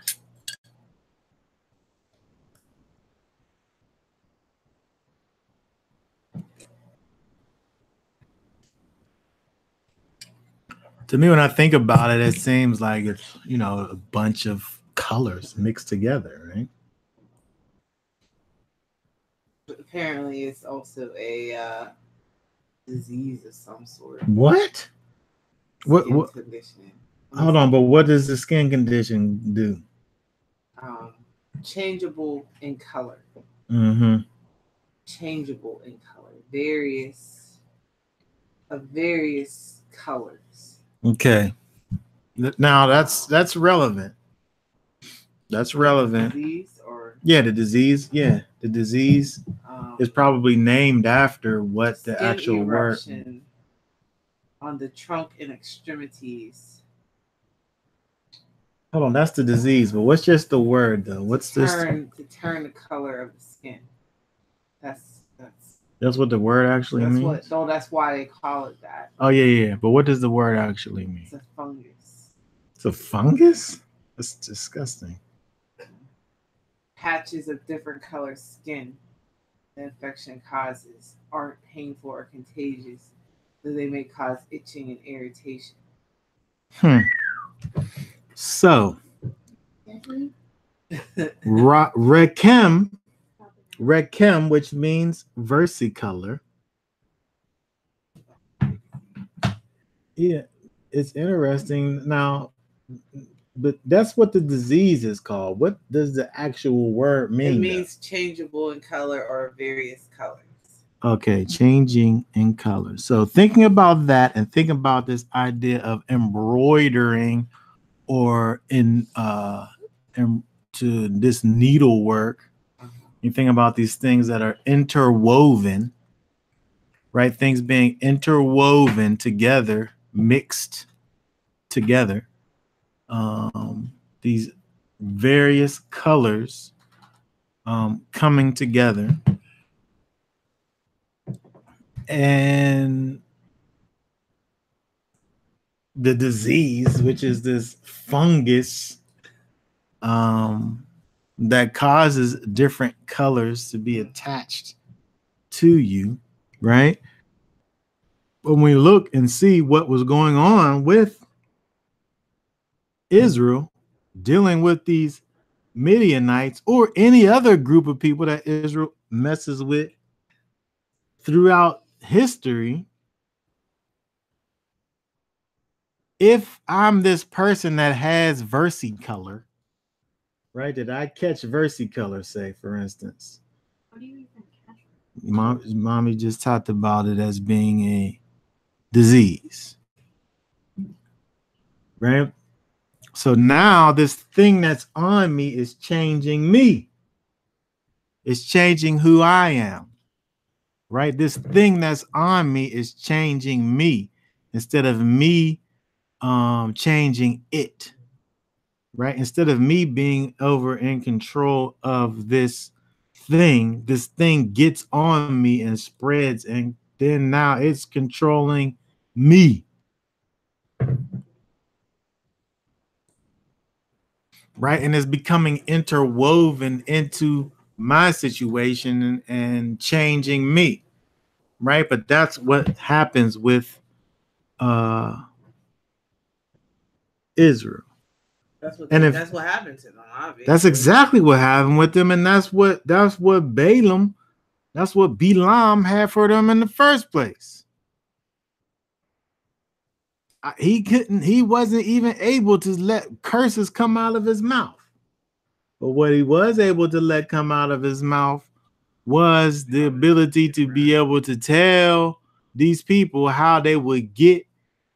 To me, when I think about it, it seems like it's, a bunch of colors mixed together, right? But apparently, it's also a disease of some sort. What? What Condition. Hold on, but what does the skin condition do? Changeable in color. Mm-hmm. Changeable in color. Various colors. Okay. Now that's relevant. That's relevant. Disease or yeah, the disease. Yeah, the disease is probably named after what the actual word. On the trunk and extremities. Hold on, that's the disease. But what's just the word though? What's this? To turn the color of the skin. That's what the word actually means. That's why they call it that. Oh yeah. But what does the word actually mean? It's a fungus. It's a fungus? That's disgusting. Patches of different color skin the infection causes aren't painful or contagious, though they may cause itching and irritation. So, Rechem, which means versicolor. Yeah, it's interesting. Now, but that's what the disease is called. What does the actual word mean? It means changeable in color or various colors. Okay, changing in color. So thinking about that and thinking about this idea of embroidering or to this needlework, you think about these things that are interwoven, right? Things being interwoven together, mixed together. These various colors coming together. And the disease, which is this fungus that causes different colors to be attached to you, right? But when we look and see what was going on with Israel dealing with these Midianites or any other group of people that Israel messes with throughout history, if I'm this person that has versicolor, right? Did I catch versicolor, say, for instance? What do you even catch? Mommy just talked about it as being a disease, right? So now this thing that's on me is changing me. It's changing who I am, right? This thing that's on me is changing me instead of me changing it, right? Instead of me being over in control of this thing, this thing gets on me and spreads, and then now it's controlling me. Right? And it's becoming interwoven into my situation and changing me. Right? But that's what happens with Israel. That's what And that's what happened to them, obviously. That's exactly what happened with them, and that's what Balaam, that's what Balaam had for them in the first place. He wasn't even able to let curses come out of his mouth. But what he was able to let come out of his mouth was the ability to be able to tell these people how they would get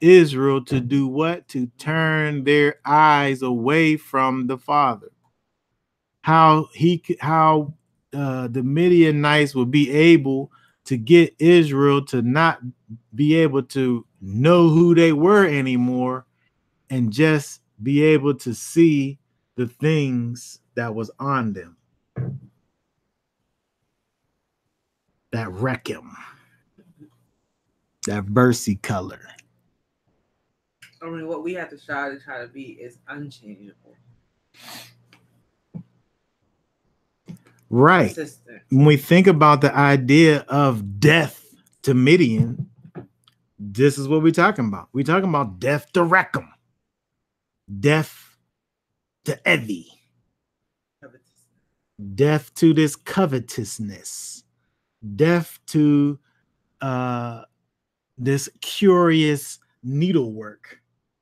Israel to do what? To turn their eyes away from the Father. How the Midianites would be able to get Israel to not be able to know who they were anymore and just be able to see the things that was on them that wreck him, that versy color. I mean, what we have to try to be is unchangeable. Right. Consistent. When we think about the idea of death to Midian, this is what we're talking about. We're talking about death to Rechem, death to Evi, death to this covetousness, death to this curious needlework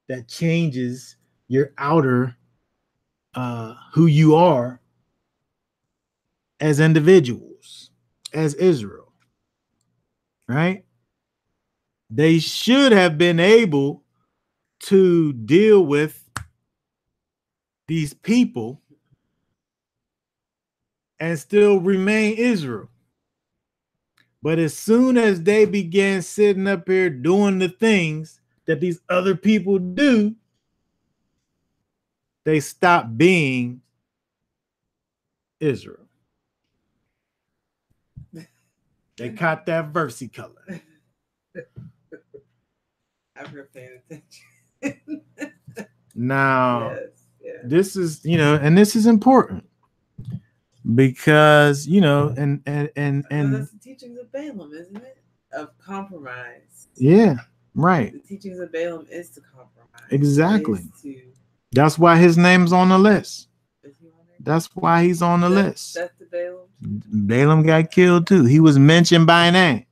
that changes your outer who you are as individuals, as Israel, right? They should have been able to deal with these people and still remain Israel. But as soon as they began sitting up here doing the things that these other people do, they stopped being Israel. They caught that versy color. I'm paying attention. Now, this is, and this is important because, and that's the teachings of Balaam, isn't it? Of compromise. Yeah, right. The teachings of Balaam is to compromise. Exactly. That's why his name's on the list. Is he on there? That's why he's on the list. That's the Balaam. Balaam got killed too. He was mentioned by name.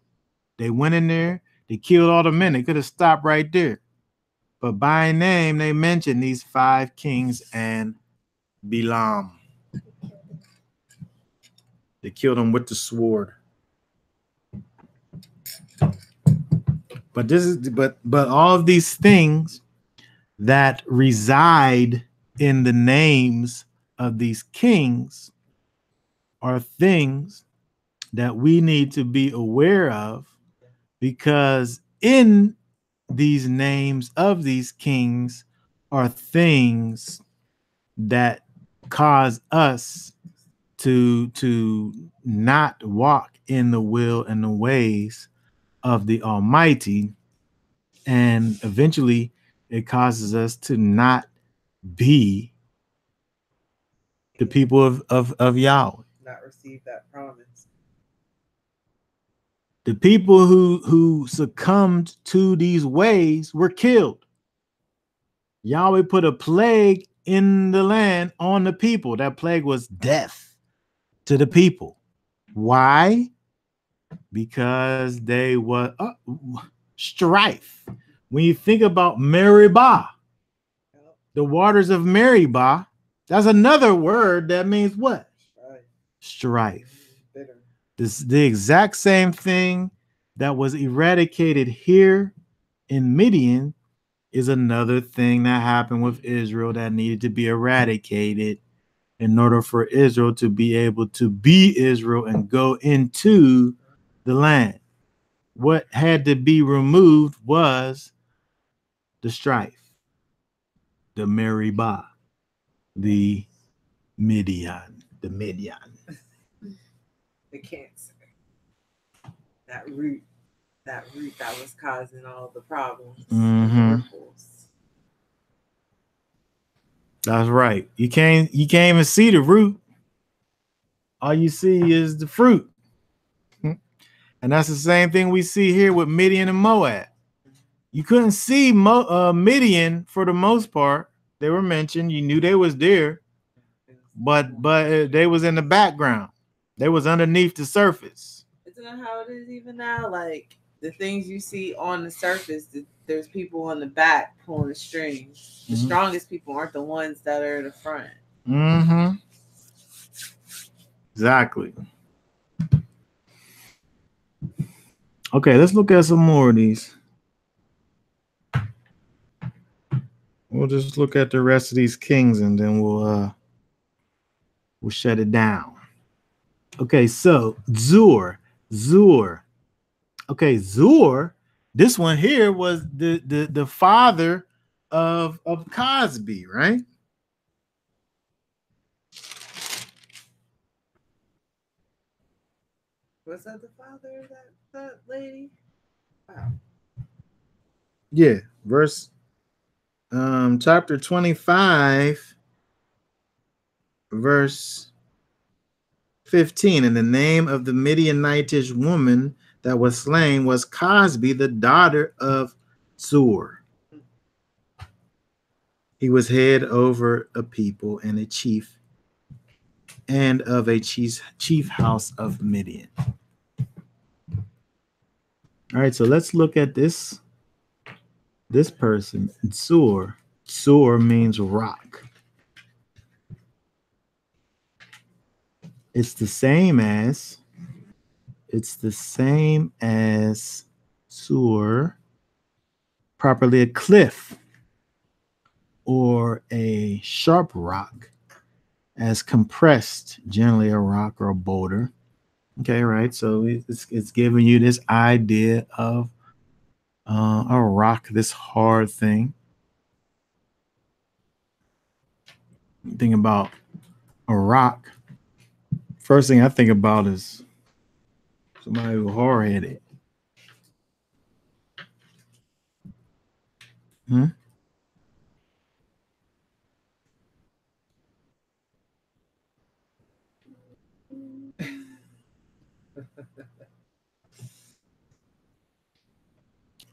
They went in there, they killed all the men. They could have stopped right there. But by name, they mentioned these 5 kings and Balaam. They killed him with the sword. But all of these things that reside in the names of these kings are things that we need to be aware of, because in these names of these kings are things that cause us to not walk in the will and the ways of the Almighty, and eventually it causes us to not be the people of Yahweh. Not receive that promise. The people who succumbed to these ways were killed. Yahweh put a plague in the land on the people. That plague was death to the people. Why? Because they were strife. When you think about Meribah, the waters of Meribah, that's another word that means what? Strife. This is the exact same thing that was eradicated here in Midian is another thing that happened with Israel that needed to be eradicated in order for Israel to be able to be Israel and go into the land. What had to be removed was the strife, the Meribah, the Midian. the cancer. That root that was causing all the problems. Mm-hmm. The ripples. That's right. You can't even see the root. All you see is the fruit. And that's the same thing we see here with Midian and Moab. You couldn't see Midian for the most part. They were mentioned. You knew they was there, but they was in the background. They was underneath the surface. Isn't that how it is even now? Like the things you see on the surface, there's people on the back pulling the strings. The strongest people aren't the ones that are in the front. Mm-hmm. Exactly. Okay, let's look at some more of these. We'll just look at the rest of these kings and then we'll shut it down. Okay, so Zur. Okay, Zur. This one here was the father of Cosby, right? Was that the father of that lady? Wow. Yeah, verse chapter 25, verse 15. And the name of the Midianitish woman that was slain was Cosby, the daughter of Zur. He was head over a people and a chief, and of a chief house of Midian. All right, so let's look at this person, Zur. Zur means rock. It's the same as Zur, properly a cliff or a sharp rock, as compressed, generally a rock or a boulder. Okay, right. So it's giving you this idea of a rock, this hard thing. Think about a rock. First thing I think about is somebody who's hard-headed.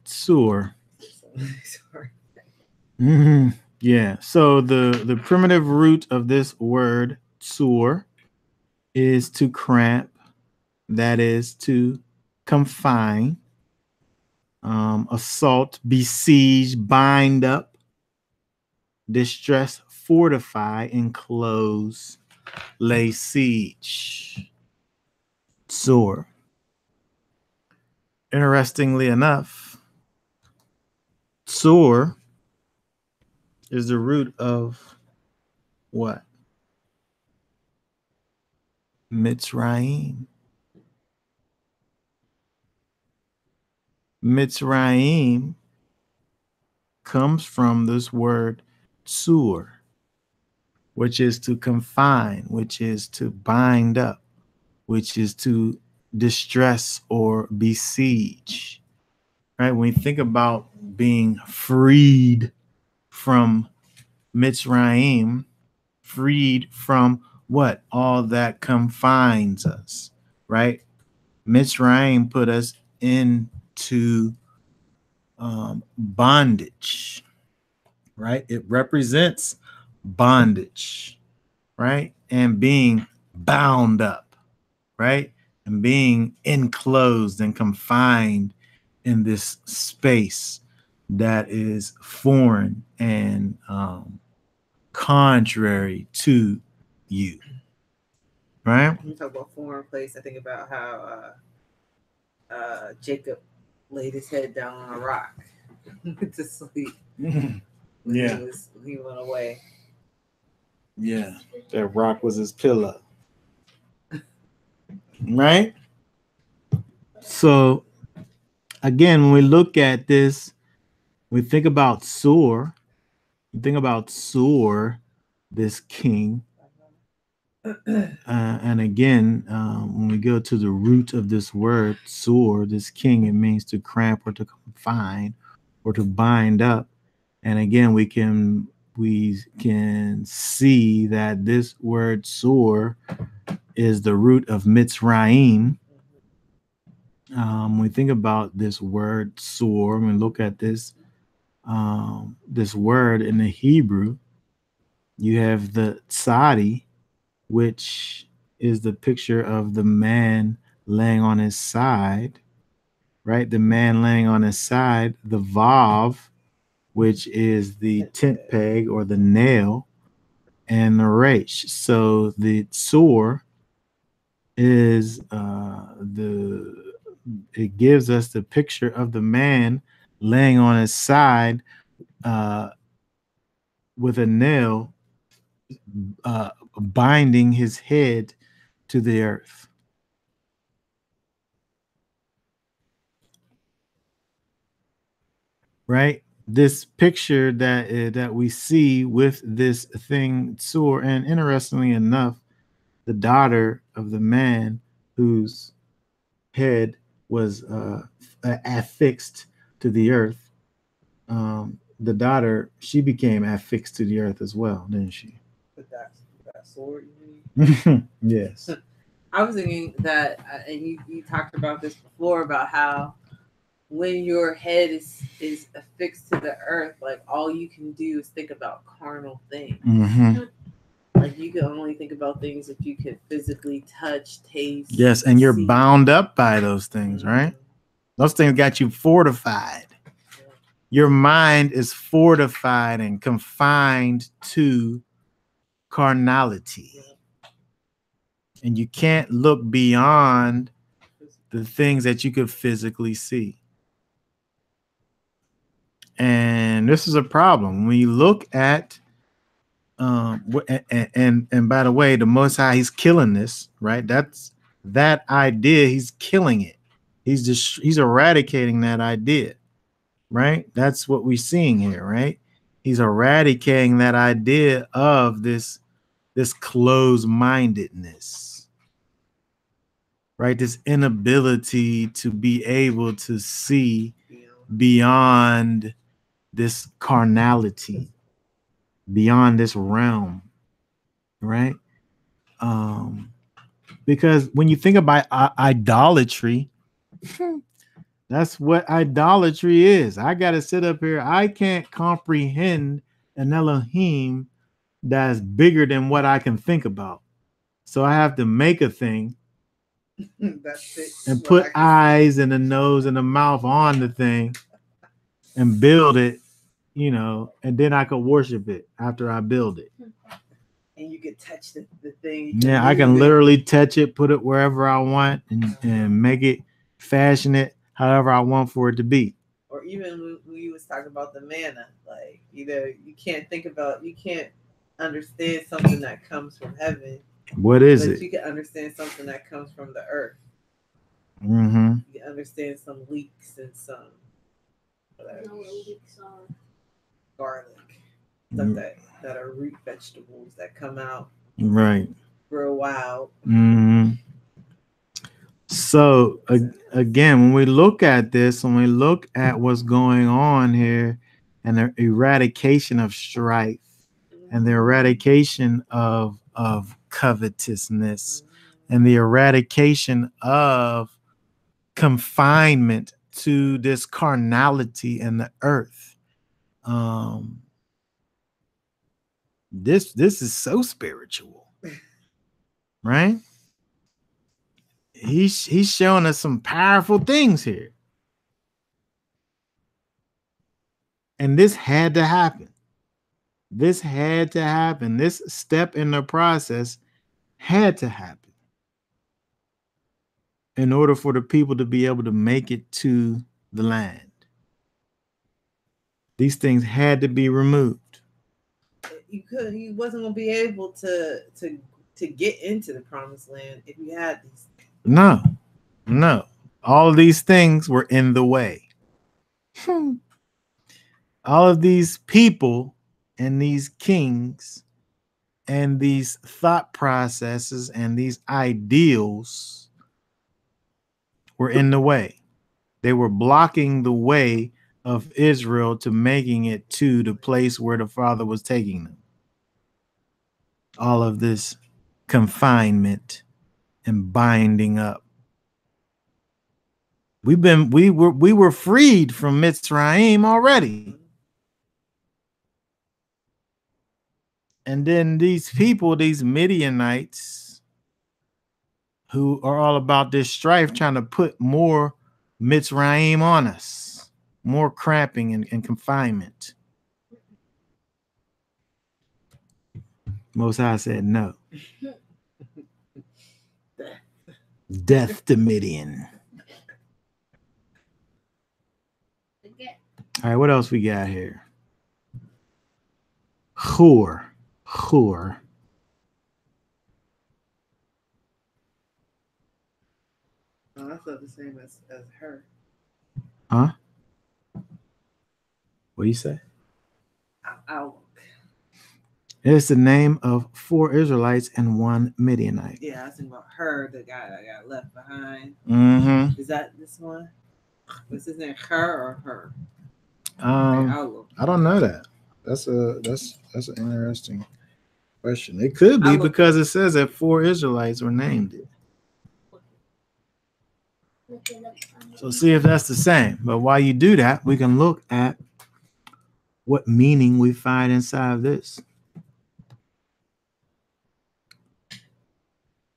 Sewer. Mm-hmm. Yeah. So the primitive root of this word sewer is to cramp, that is to confine, assault, besiege, bind up, distress, fortify, enclose, lay siege. Sewer. Interestingly enough, sewer is the root of what? Mitzrayim. Mitzrayim comes from this word tsur, which is to confine, which is to bind up, which is to distress or besiege. Right? When you think about being freed from Mitzrayim, freed from what? All that confines us, right? Mitzrayim put us into bondage, right? It represents bondage, right? And being bound up, right? And being enclosed and confined in this space that is foreign and contrary to you, right? When you talk about foreign place, I think about how Jacob laid his head down on a rock to sleep. Yeah. He went away. Yeah. That rock was his pillow. Right? So again, when we look at this, we think about Sur. You think about Sur, this king. And again, when we go to the root of this word, sur, this king, it means to cramp or to confine or to bind up. And again, we can see that this word sur is the root of Mitzrayim. When we think about this word sur, when we look at this word in the Hebrew, you have the tzadi, which is the picture of the man laying on his side, right? The man laying on his side, the vav, which is the tent peg or the nail, and the resh. So the tzur is it gives us the picture of the man laying on his side uh, with a nail binding his head to the earth. Right? This picture that we see with this thing, Tsur, and interestingly enough, the daughter of the man whose head was affixed to the earth, the daughter, she became affixed to the earth as well, didn't she? But that sword, you mean? Yes. I was thinking that, and you talked about this before, about how when your head is affixed to the earth, like all you can do is think about carnal things. Mm-hmm. Like you can only think about things if you can physically touch, taste. Yes, and you're see. bound up by those things, right? Those things got you fortified. Yeah. Your mind is fortified and confined to carnality. Yeah. And you can't look beyond the things that you could physically see. And this is a problem. When you look at and by the way, the Most High, he's killing this, right? That's that idea, he's killing it. He's eradicating that idea, right? That's what we're seeing here, right? He's eradicating that idea of this closed-mindedness, right? This inability to be able to see beyond this carnality, beyond this realm, right? Because when you think about idolatry, that's what idolatry is. I got to sit up here. I can't comprehend an Elohim that's bigger than what I can think about. So I have to make a thing and put eyes and a nose and a mouth on the thing and build it, and then I could worship it after I build it. And you can touch the thing. Yeah, I can literally touch it, put it wherever I want, and make it, fashion it however I want for it to be. Or even when you was talking about the manna, like you can't understand something that comes from heaven. What is it? You can understand something that comes from the earth. Mm-hmm. You can understand some leeks and some garlic, stuff that are root vegetables that come out right real wild. Mm-hmm. So again, when we look at this, when we look at what's going on here, and the eradication of strife, and the eradication of covetousness, and the eradication of confinement to this carnality in the earth, this is so spiritual, right? He's showing us some powerful things here, and this had to happen. This step in the process had to happen in order for the people to be able to make it to the land. These things had to be removed. You wasn't gonna be able to get into the promised land if you had these things. No. All of these things were in the way. All of these people and these kings And these thought processes and these ideals were in the way. They were blocking the way of Israel to making it to the place where the Father was taking them. All of this confinement and binding up. We were freed from Mitzrayim already. And then these people, these Midianites, who are all about this strife, trying to put more Mitzrayim on us, more cramping and confinement. Most High said no. Death to Midian. All right, what else we got here? Hur. Oh, that's not the same as her. Huh? What do you say? I'll look. It's the name of 4 Israelites and 1 Midianite. Yeah, I was thinking about her, the guy that got left behind. Mm-hmm. Is that this one? Was his name her or her? I don't know that. That's an interesting question. It could be because it says that 4 Israelites were named it. So see if that's the same. But while you do that, we can look at what meaning we find inside of this.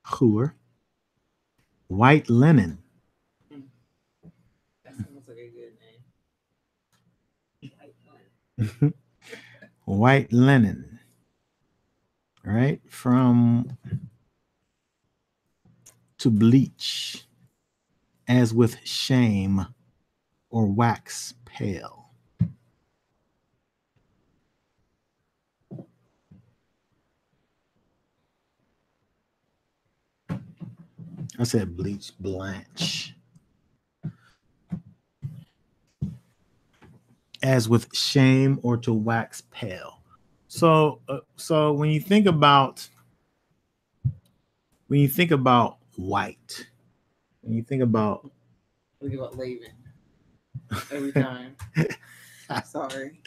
Hur, white linen. That sounds like a good name. White linen, right? From to bleach, as with shame, or wax pale. I said bleach, blanch. As with shame or to wax pale. So when you think about white, when you think about Laban every time. Sorry.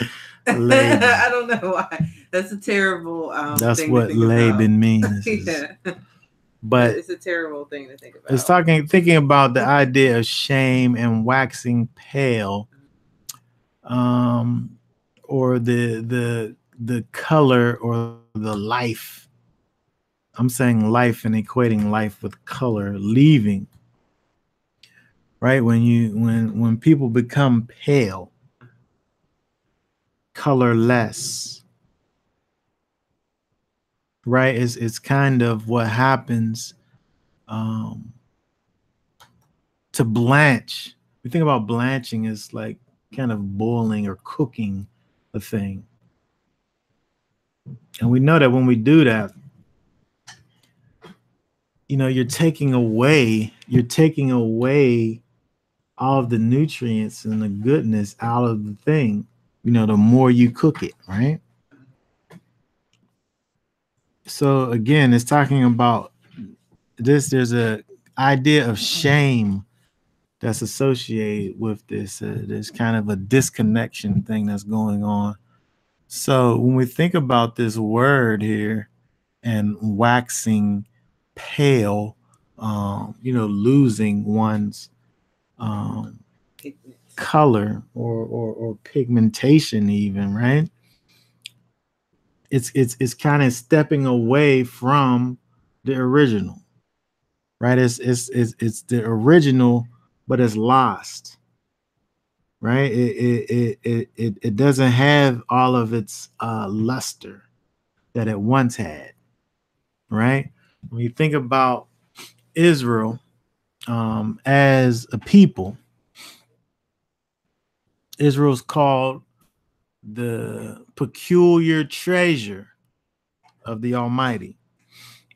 Laban. I don't know why. That's a terrible that's thing what to think Laban about. means. Yeah. But it's a terrible thing to think about. It's thinking about the idea of shame and waxing pale, or the color or the life. I'm saying life and equating life with color, leaving. Right? When people become pale, colorless, right? It's kind of what happens to blanch. We think about blanching as like kind of boiling or cooking a thing. And we know that when we do that, you're taking away all of the nutrients and the goodness out of the thing, the more you cook it, right? So again, it's talking about this. There's a idea of shame that's associated with this. There's kind of a disconnection thing that's going on. So when we think about this word here and waxing pale, losing one's color or pigmentation, even, right? It's kind of stepping away from the original, right? It's the original, but it's lost, right? It doesn't have all of its luster that it once had, right? When you think about Israel as a people, Israel's called the peculiar treasure of the Almighty,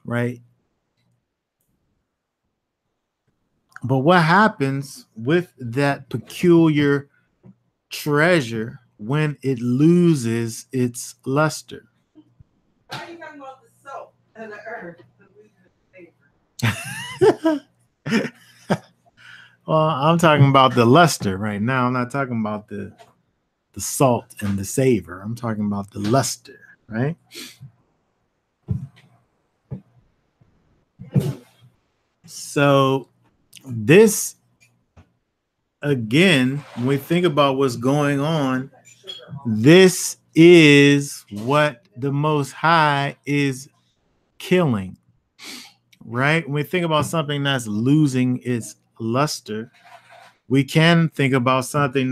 right? But what happens with that peculiar treasure when it loses its luster? Are you talking about the And the earth. Well, I'm talking about the luster right now. I'm not talking about the salt and the savor. I'm talking about the luster, right? So this again, when we think about what's going on, this is what the Most High is killing, right? When we think about something that's losing its luster, we can think about something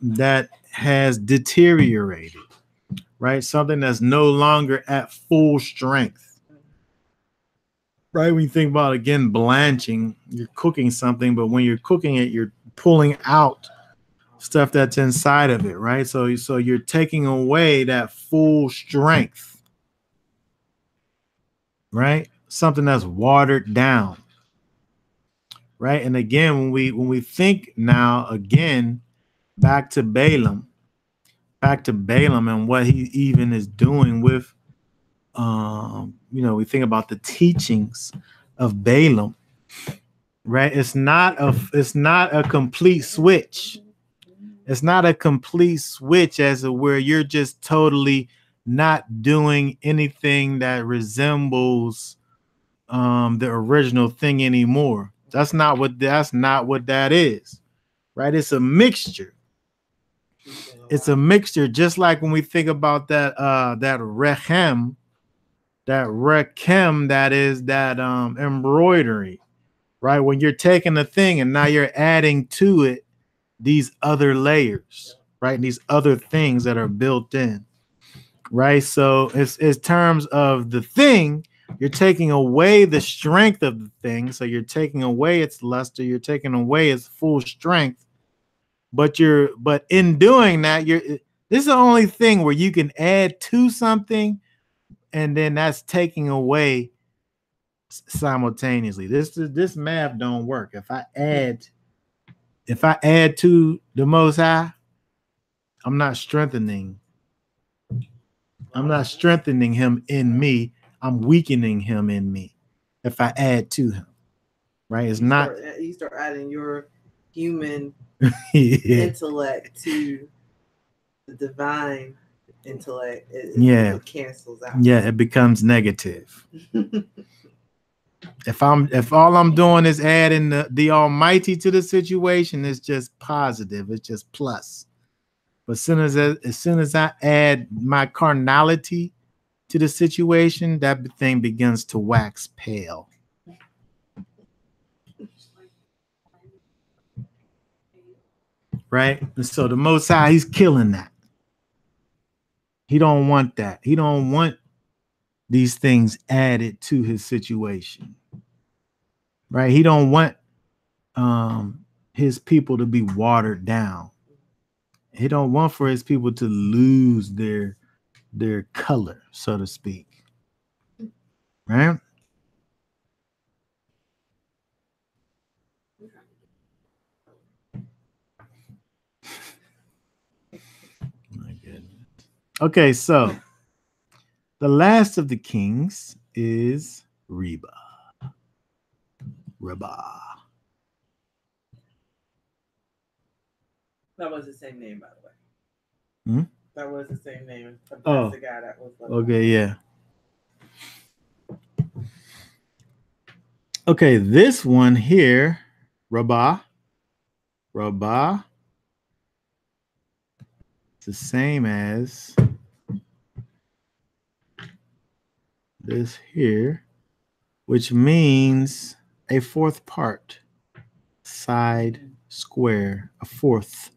that has deteriorated, right? Something that's no longer at full strength, right? When you think about, again, blanching, you're cooking something, but when you're cooking it, you're pulling out stuff that's inside of it, right? So you're taking away that full strength, right? Something that's watered down, right? And again, when we think now again back to Balaam and what he even is doing with, we think about the teachings of Balaam, right? It's not a complete switch. It's not a complete switch as to where you're just totally not doing anything that resembles the original thing anymore. That's not what that is, right? It's a mixture. It's a mixture, just like when we think about that rechem, that is that embroidery, right? When you're taking a thing and now you're adding to it these other layers, right? And these other things that are built in, right? So it's terms of the thing, you're taking away the strength of the thing. So you're taking away its luster, you're taking away its full strength. But in doing that, this is the only thing where you can add to something, and then that's taking away simultaneously. This math don't work. If I add to the Most High, I'm not strengthening him in me. I'm weakening him in me if I add to him, right? It's you start adding your human intellect to the divine intellect. It cancels out. Yeah, it becomes negative. If all I'm doing is adding the Almighty to the situation, it's just positive. It's just plus. But as soon as I add my carnality to the situation, that thing begins to wax pale. Right? And so the Most High, he's killing that. He don't want that. He don't want these things added to his situation. Right? He don't want his people to be watered down. He don't want for his people to lose their color, so to speak. Right? My goodness. Okay, so the last of the kings is Reba. That was the same name, by the way. Hmm? That was the same name. That's the guy that was. Okay, yeah. Okay, this one here, Rabbah. It's the same as this here, which means a fourth part, side square, a fourth,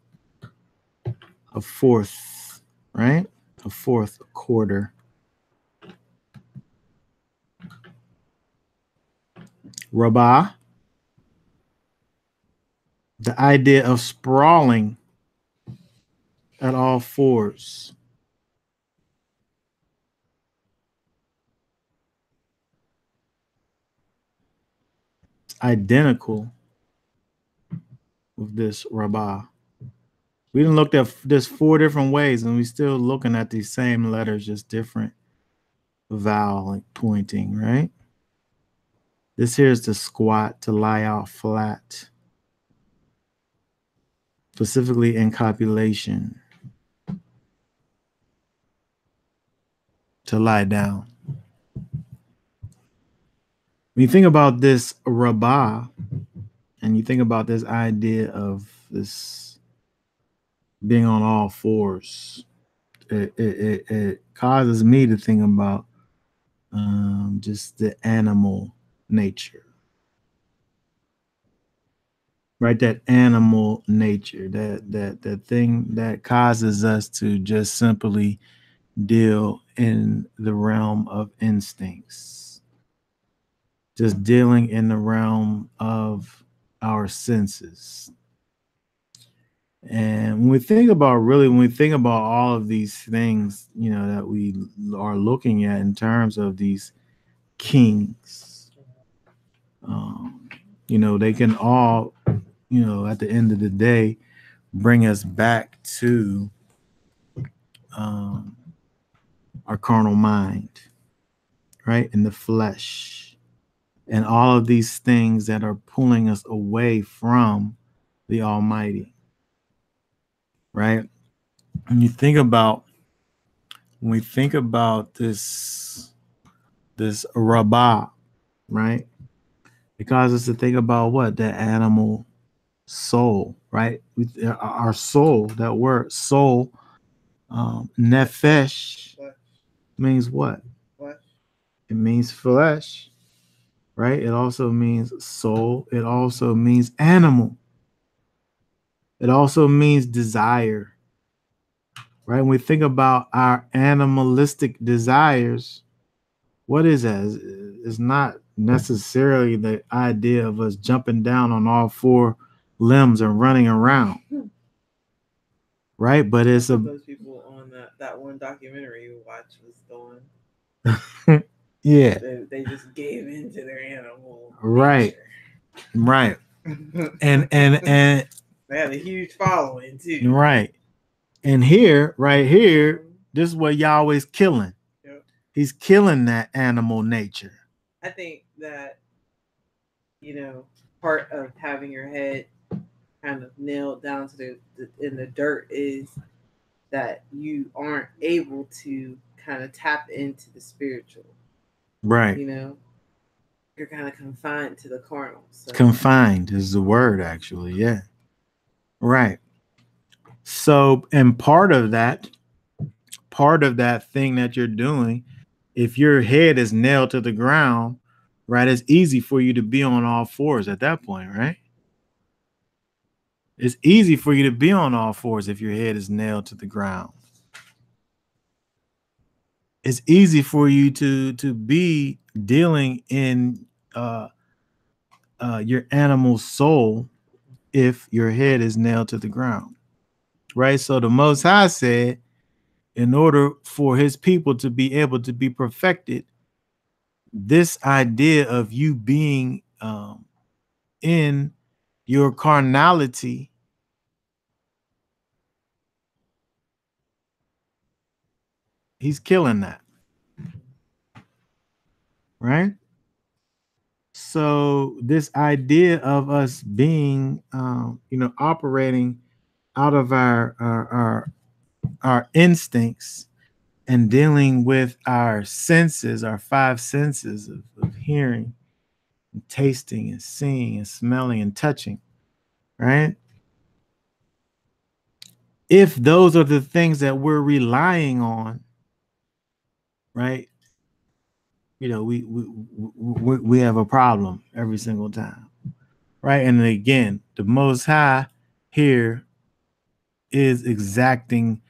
right? A fourth, a quarter. Rabbah, the idea of sprawling at all fours. It's identical with this Rabbah. We done looked at this 4 different ways, and we still looking at these same letters, just different vowel, like pointing, right? This here is to squat, to lie out flat, specifically in copulation, to lie down. When you think about this rabbah, and you think about this idea of this being on all fours, it causes me to think about just the animal nature, right? That animal nature, that thing that causes us to just simply deal in the realm of instincts, just dealing in the realm of our senses. And when we think about all of these things, that we are looking at in terms of these kings, they can all, at the end of the day, bring us back to um, our carnal mind, right? In the flesh, and all of these things that are pulling us away from the Almighty, right? When you think about, when we think about this rabbah, right? It causes us to think about what? The animal soul, right? Our soul, that word soul, nefesh, means what? It means flesh, right? It also means soul. It also means animal. It also means desire, right? When we think about our animalistic desires, what is that? It's not necessarily the idea of us jumping down on all four limbs and running around, right? But it's those people on that one documentary you watched was going. Yeah, they just gave into their animal right, nature. Right, and they had a huge following too, right. And here, right here, this is what Yahweh's killing. Yep. He's killing that animal nature. I think that, part of having your head kind of nailed down to in the dirt is that you aren't able to kind of tap into the spiritual. Right. You're kind of confined to the carnal. So. Confined is the word, actually. Yeah. Right. So, and part of that thing that you're doing, if your head is nailed to the ground, right, it's easy for you to be on all fours at that point, right? It's easy for you to be on all fours if your head is nailed to the ground. It's easy for you to be dealing in your animal soul if your head is nailed to the ground, right? So the Most High said, in order for his people to be able to be perfected, this idea of you being in your carnality, he's killing that, right? So this idea of us being, operating out of our instincts and dealing with our senses, our five senses of hearing, and tasting, and seeing, and smelling, and touching, right? If those are the things that we're relying on, right? We have a problem every single time, right? And again, the Most High here is exacting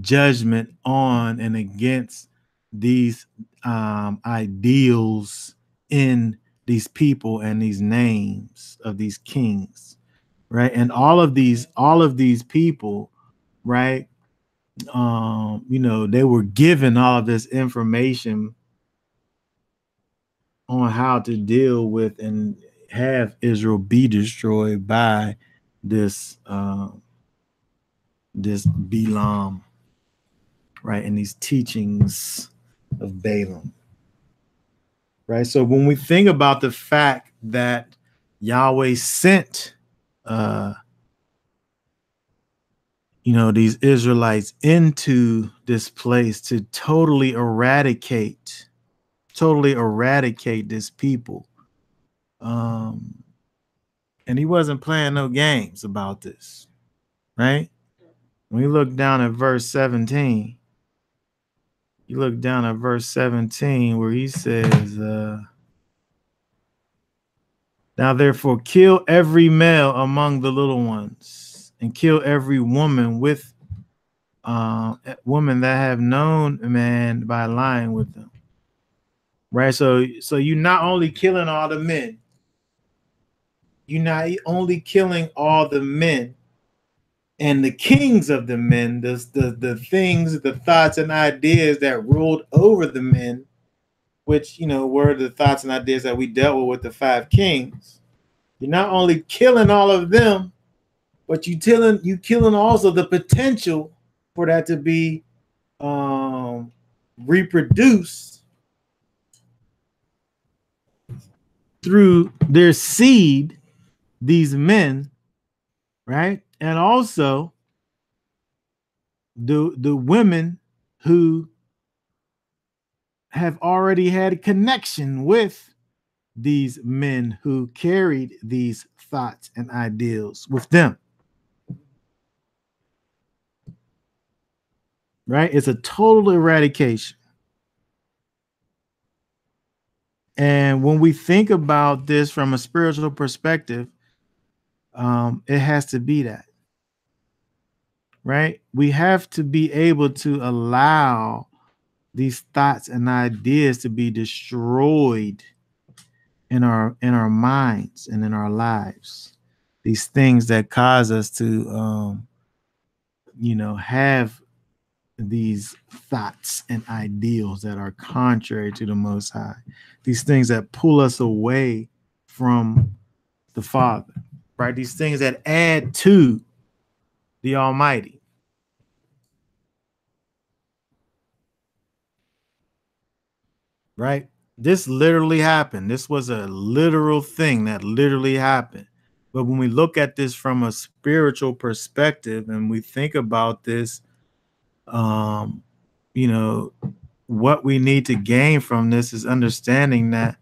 judgment on and against these ideals in these people and these names of these kings, right? And all of these people, right? They were given all of this information on how to deal with and have Israel be destroyed by this Balaam, right? And these teachings of Balaam. right? So when we think about the fact that Yahweh sent, these Israelites into this place to totally eradicate this people. And he wasn't playing no games about this, right? When you look down at verse 17, where he says, now therefore kill every male among the little ones, and kill every woman with women that have known a man by lying with them. Right? So you're not only killing all the men, you're not only killing all the men and the kings of the men, the things, the thoughts and ideas that ruled over the men, which were the thoughts and ideas that we dealt with the 5 kings. You're not only killing all of them, but you killing also the potential for that to be reproduced through their seed, these men, right? And also the women who have already had a connection with these men who carried these thoughts and ideals with them. Right? It's a total eradication. And when we think about this from a spiritual perspective, it has to be that. Right? We have to be able to allow these thoughts and ideas to be destroyed in our minds and in our lives. These things that cause us to have these thoughts and ideals that are contrary to the Most High. These things that pull us away from the Father, right? These things that add to the Almighty. Right? This literally happened. This was a literal thing that literally happened. But when we look at this from a spiritual perspective and we think about this, what we need to gain from this is understanding that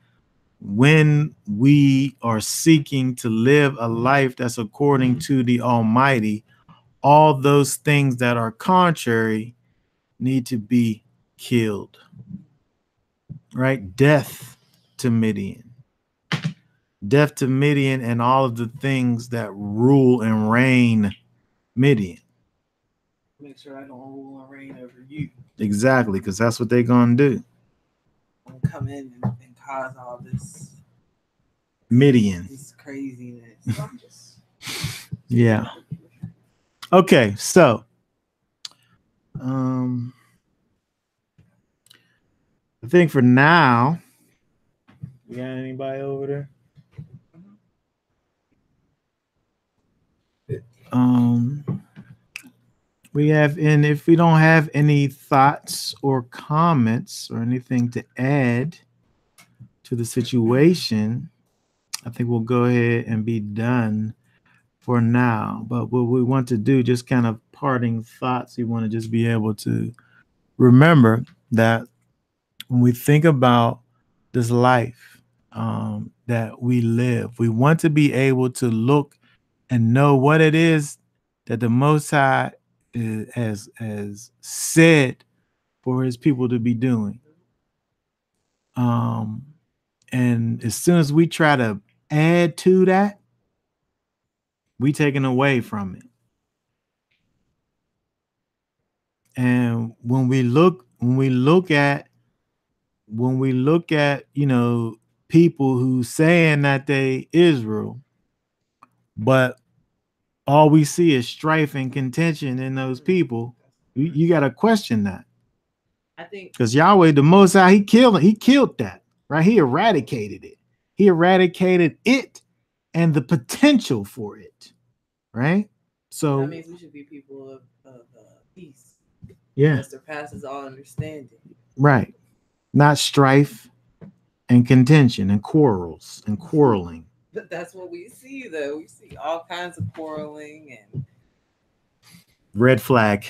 when we are seeking to live a life that's according to the Almighty, all those things that are contrary need to be killed. Right? Death to Midian. Death to Midian and all of the things that rule and reign Midian. Make sure I don't rule and reign over you. Exactly, because that's what they're going to do. I'm come in and cause all this Midian. This craziness. Yeah. Okay, so I think for now, we got anybody over there? We have, and if we don't have any thoughts or comments or anything to add to the situation, I think we'll go ahead and be done for now. But what we want to do, just kind of parting thoughts, we want to just be able to remember that when we think about this life that we live, we want to be able to look and know what it is that the Most High has said for his people to be doing. And as soon as we try to add to that, we taken away from it. And when we look at people who saying that they Israel, but all we see is strife and contention in those people, you got to question that. I think because Yahweh, the Most High, he killed that, right? He eradicated it. He eradicated it and the potential for it, right? So that means we should be people of peace. Yeah, that surpasses all understanding. Right. Not strife, and contention and quarrels and quarreling. But that's what we see, though. We see all kinds of quarreling and red flag.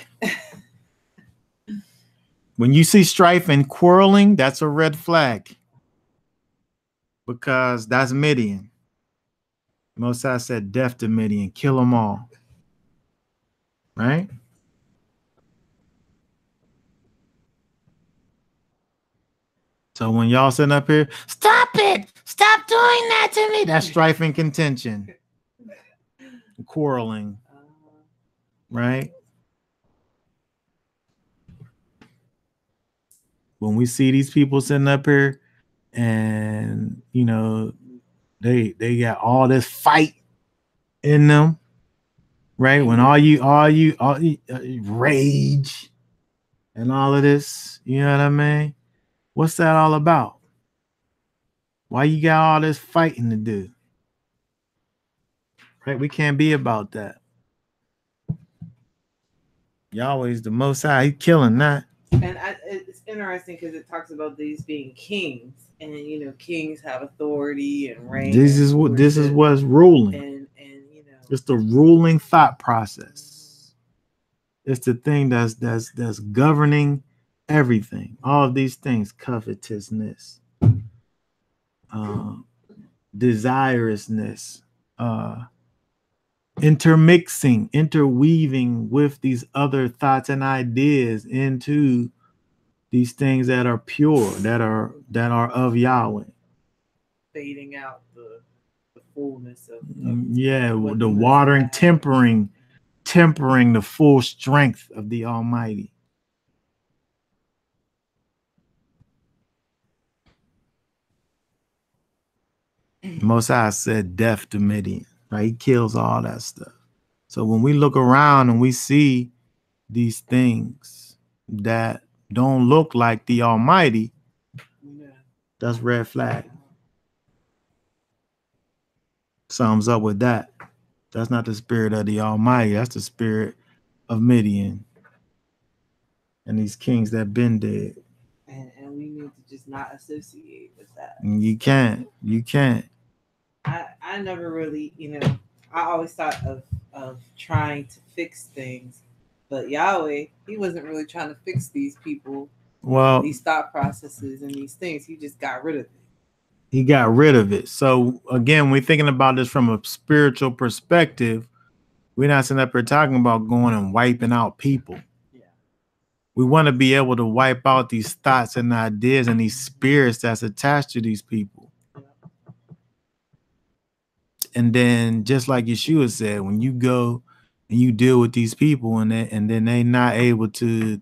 When you see strife and quarreling, that's a red flag, because that's Midian. Moses said, death to Midian, kill them all. Right? So when y'all sitting up here, stop it! Stop doing that to me! That's strife and contention. Quarreling. Right? When we see these people sitting up here and, you know, they got all this fight in them, right? When all you rage and all of this, you know what I mean? What's that all about? Why you got all this fighting to do? Right? We can't be about that. Yahweh's the Most High. He's killing that. And it's interesting because it talks about these being kings, and you know, kings have authority and reign. This is what's ruling. And you know, it's the ruling thought process. It's the thing that's governing everything. All of these things: covetousness, desirousness, intermixing, interweaving with these other thoughts and ideas into these things that are pure, that are of Yahweh. Fading out the fullness of the watering, tempering the full strength of the Almighty. Mosiah said death to Midian, right? He kills all that stuff. So when we look around and we see these things that don't look like the Almighty, that's red flag. Sums up with that. That's not the spirit of the Almighty. That's the spirit of Midian and these kings that been dead. And we need to just not associate with that. You can't. I never really, you know, I always thought of trying to fix things, but Yahweh, he wasn't really trying to fix these people, these thought processes and these things. He just got rid of it. He got rid of it. So again, we're thinking about this from a spiritual perspective. We're not sitting up here talking about going and wiping out people. Yeah. We want to be able to wipe out these thoughts and ideas and these spirits that's attached to these people. And then, just like Yeshua said, when you go and you deal with these people, and then they not able to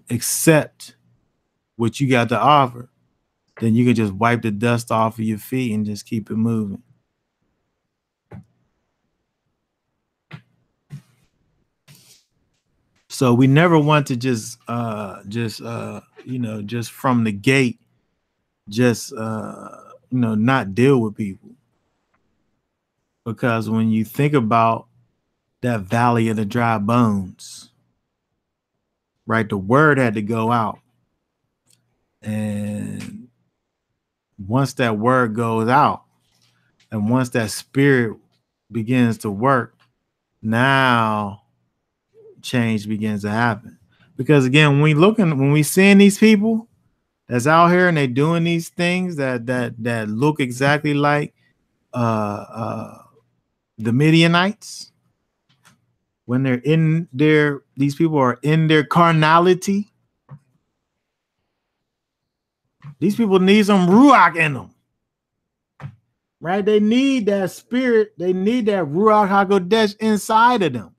accept what you got to offer, then you can just wipe the dust off of your feet and just keep it moving. So we never want to just from the gate, not deal with people. Because when you think about that valley of the dry bones, right, the word had to go out. And once that word goes out, and once that spirit begins to work, now change begins to happen. Because again, when we seeing these people that's out here and they doing these things that look exactly like the Midianites, when they're in these people are in their carnality. These people need some Ruach in them, right? They need that spirit. They need that Ruach HaKodesh inside of them,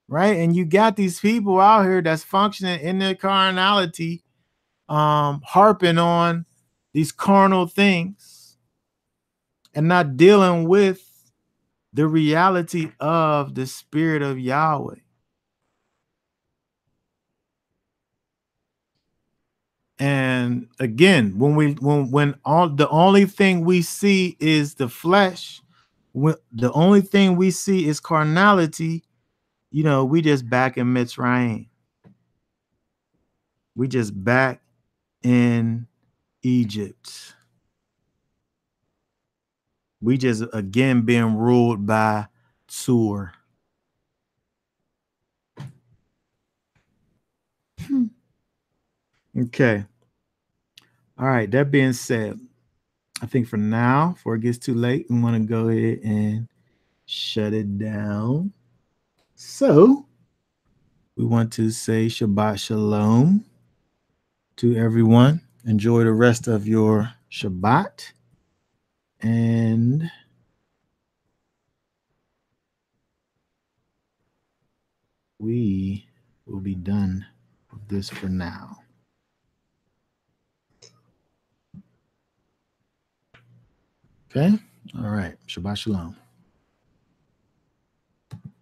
right? And you got these people out here that's functioning in their carnality, harping on these carnal things and not dealing with the reality of the spirit of Yahweh. And again, when all the only thing we see is the flesh, the only thing we see is carnality, we just back in Mitzrayim. We just back in Egypt. We just again being ruled by Tsur. Okay. All right. That being said, I think for now, before it gets too late, we want to go ahead and shut it down. So we want to say Shabbat Shalom to everyone. Enjoy the rest of your Shabbat. And we will be done with this for now. Okay. All right. Shabbat Shalom.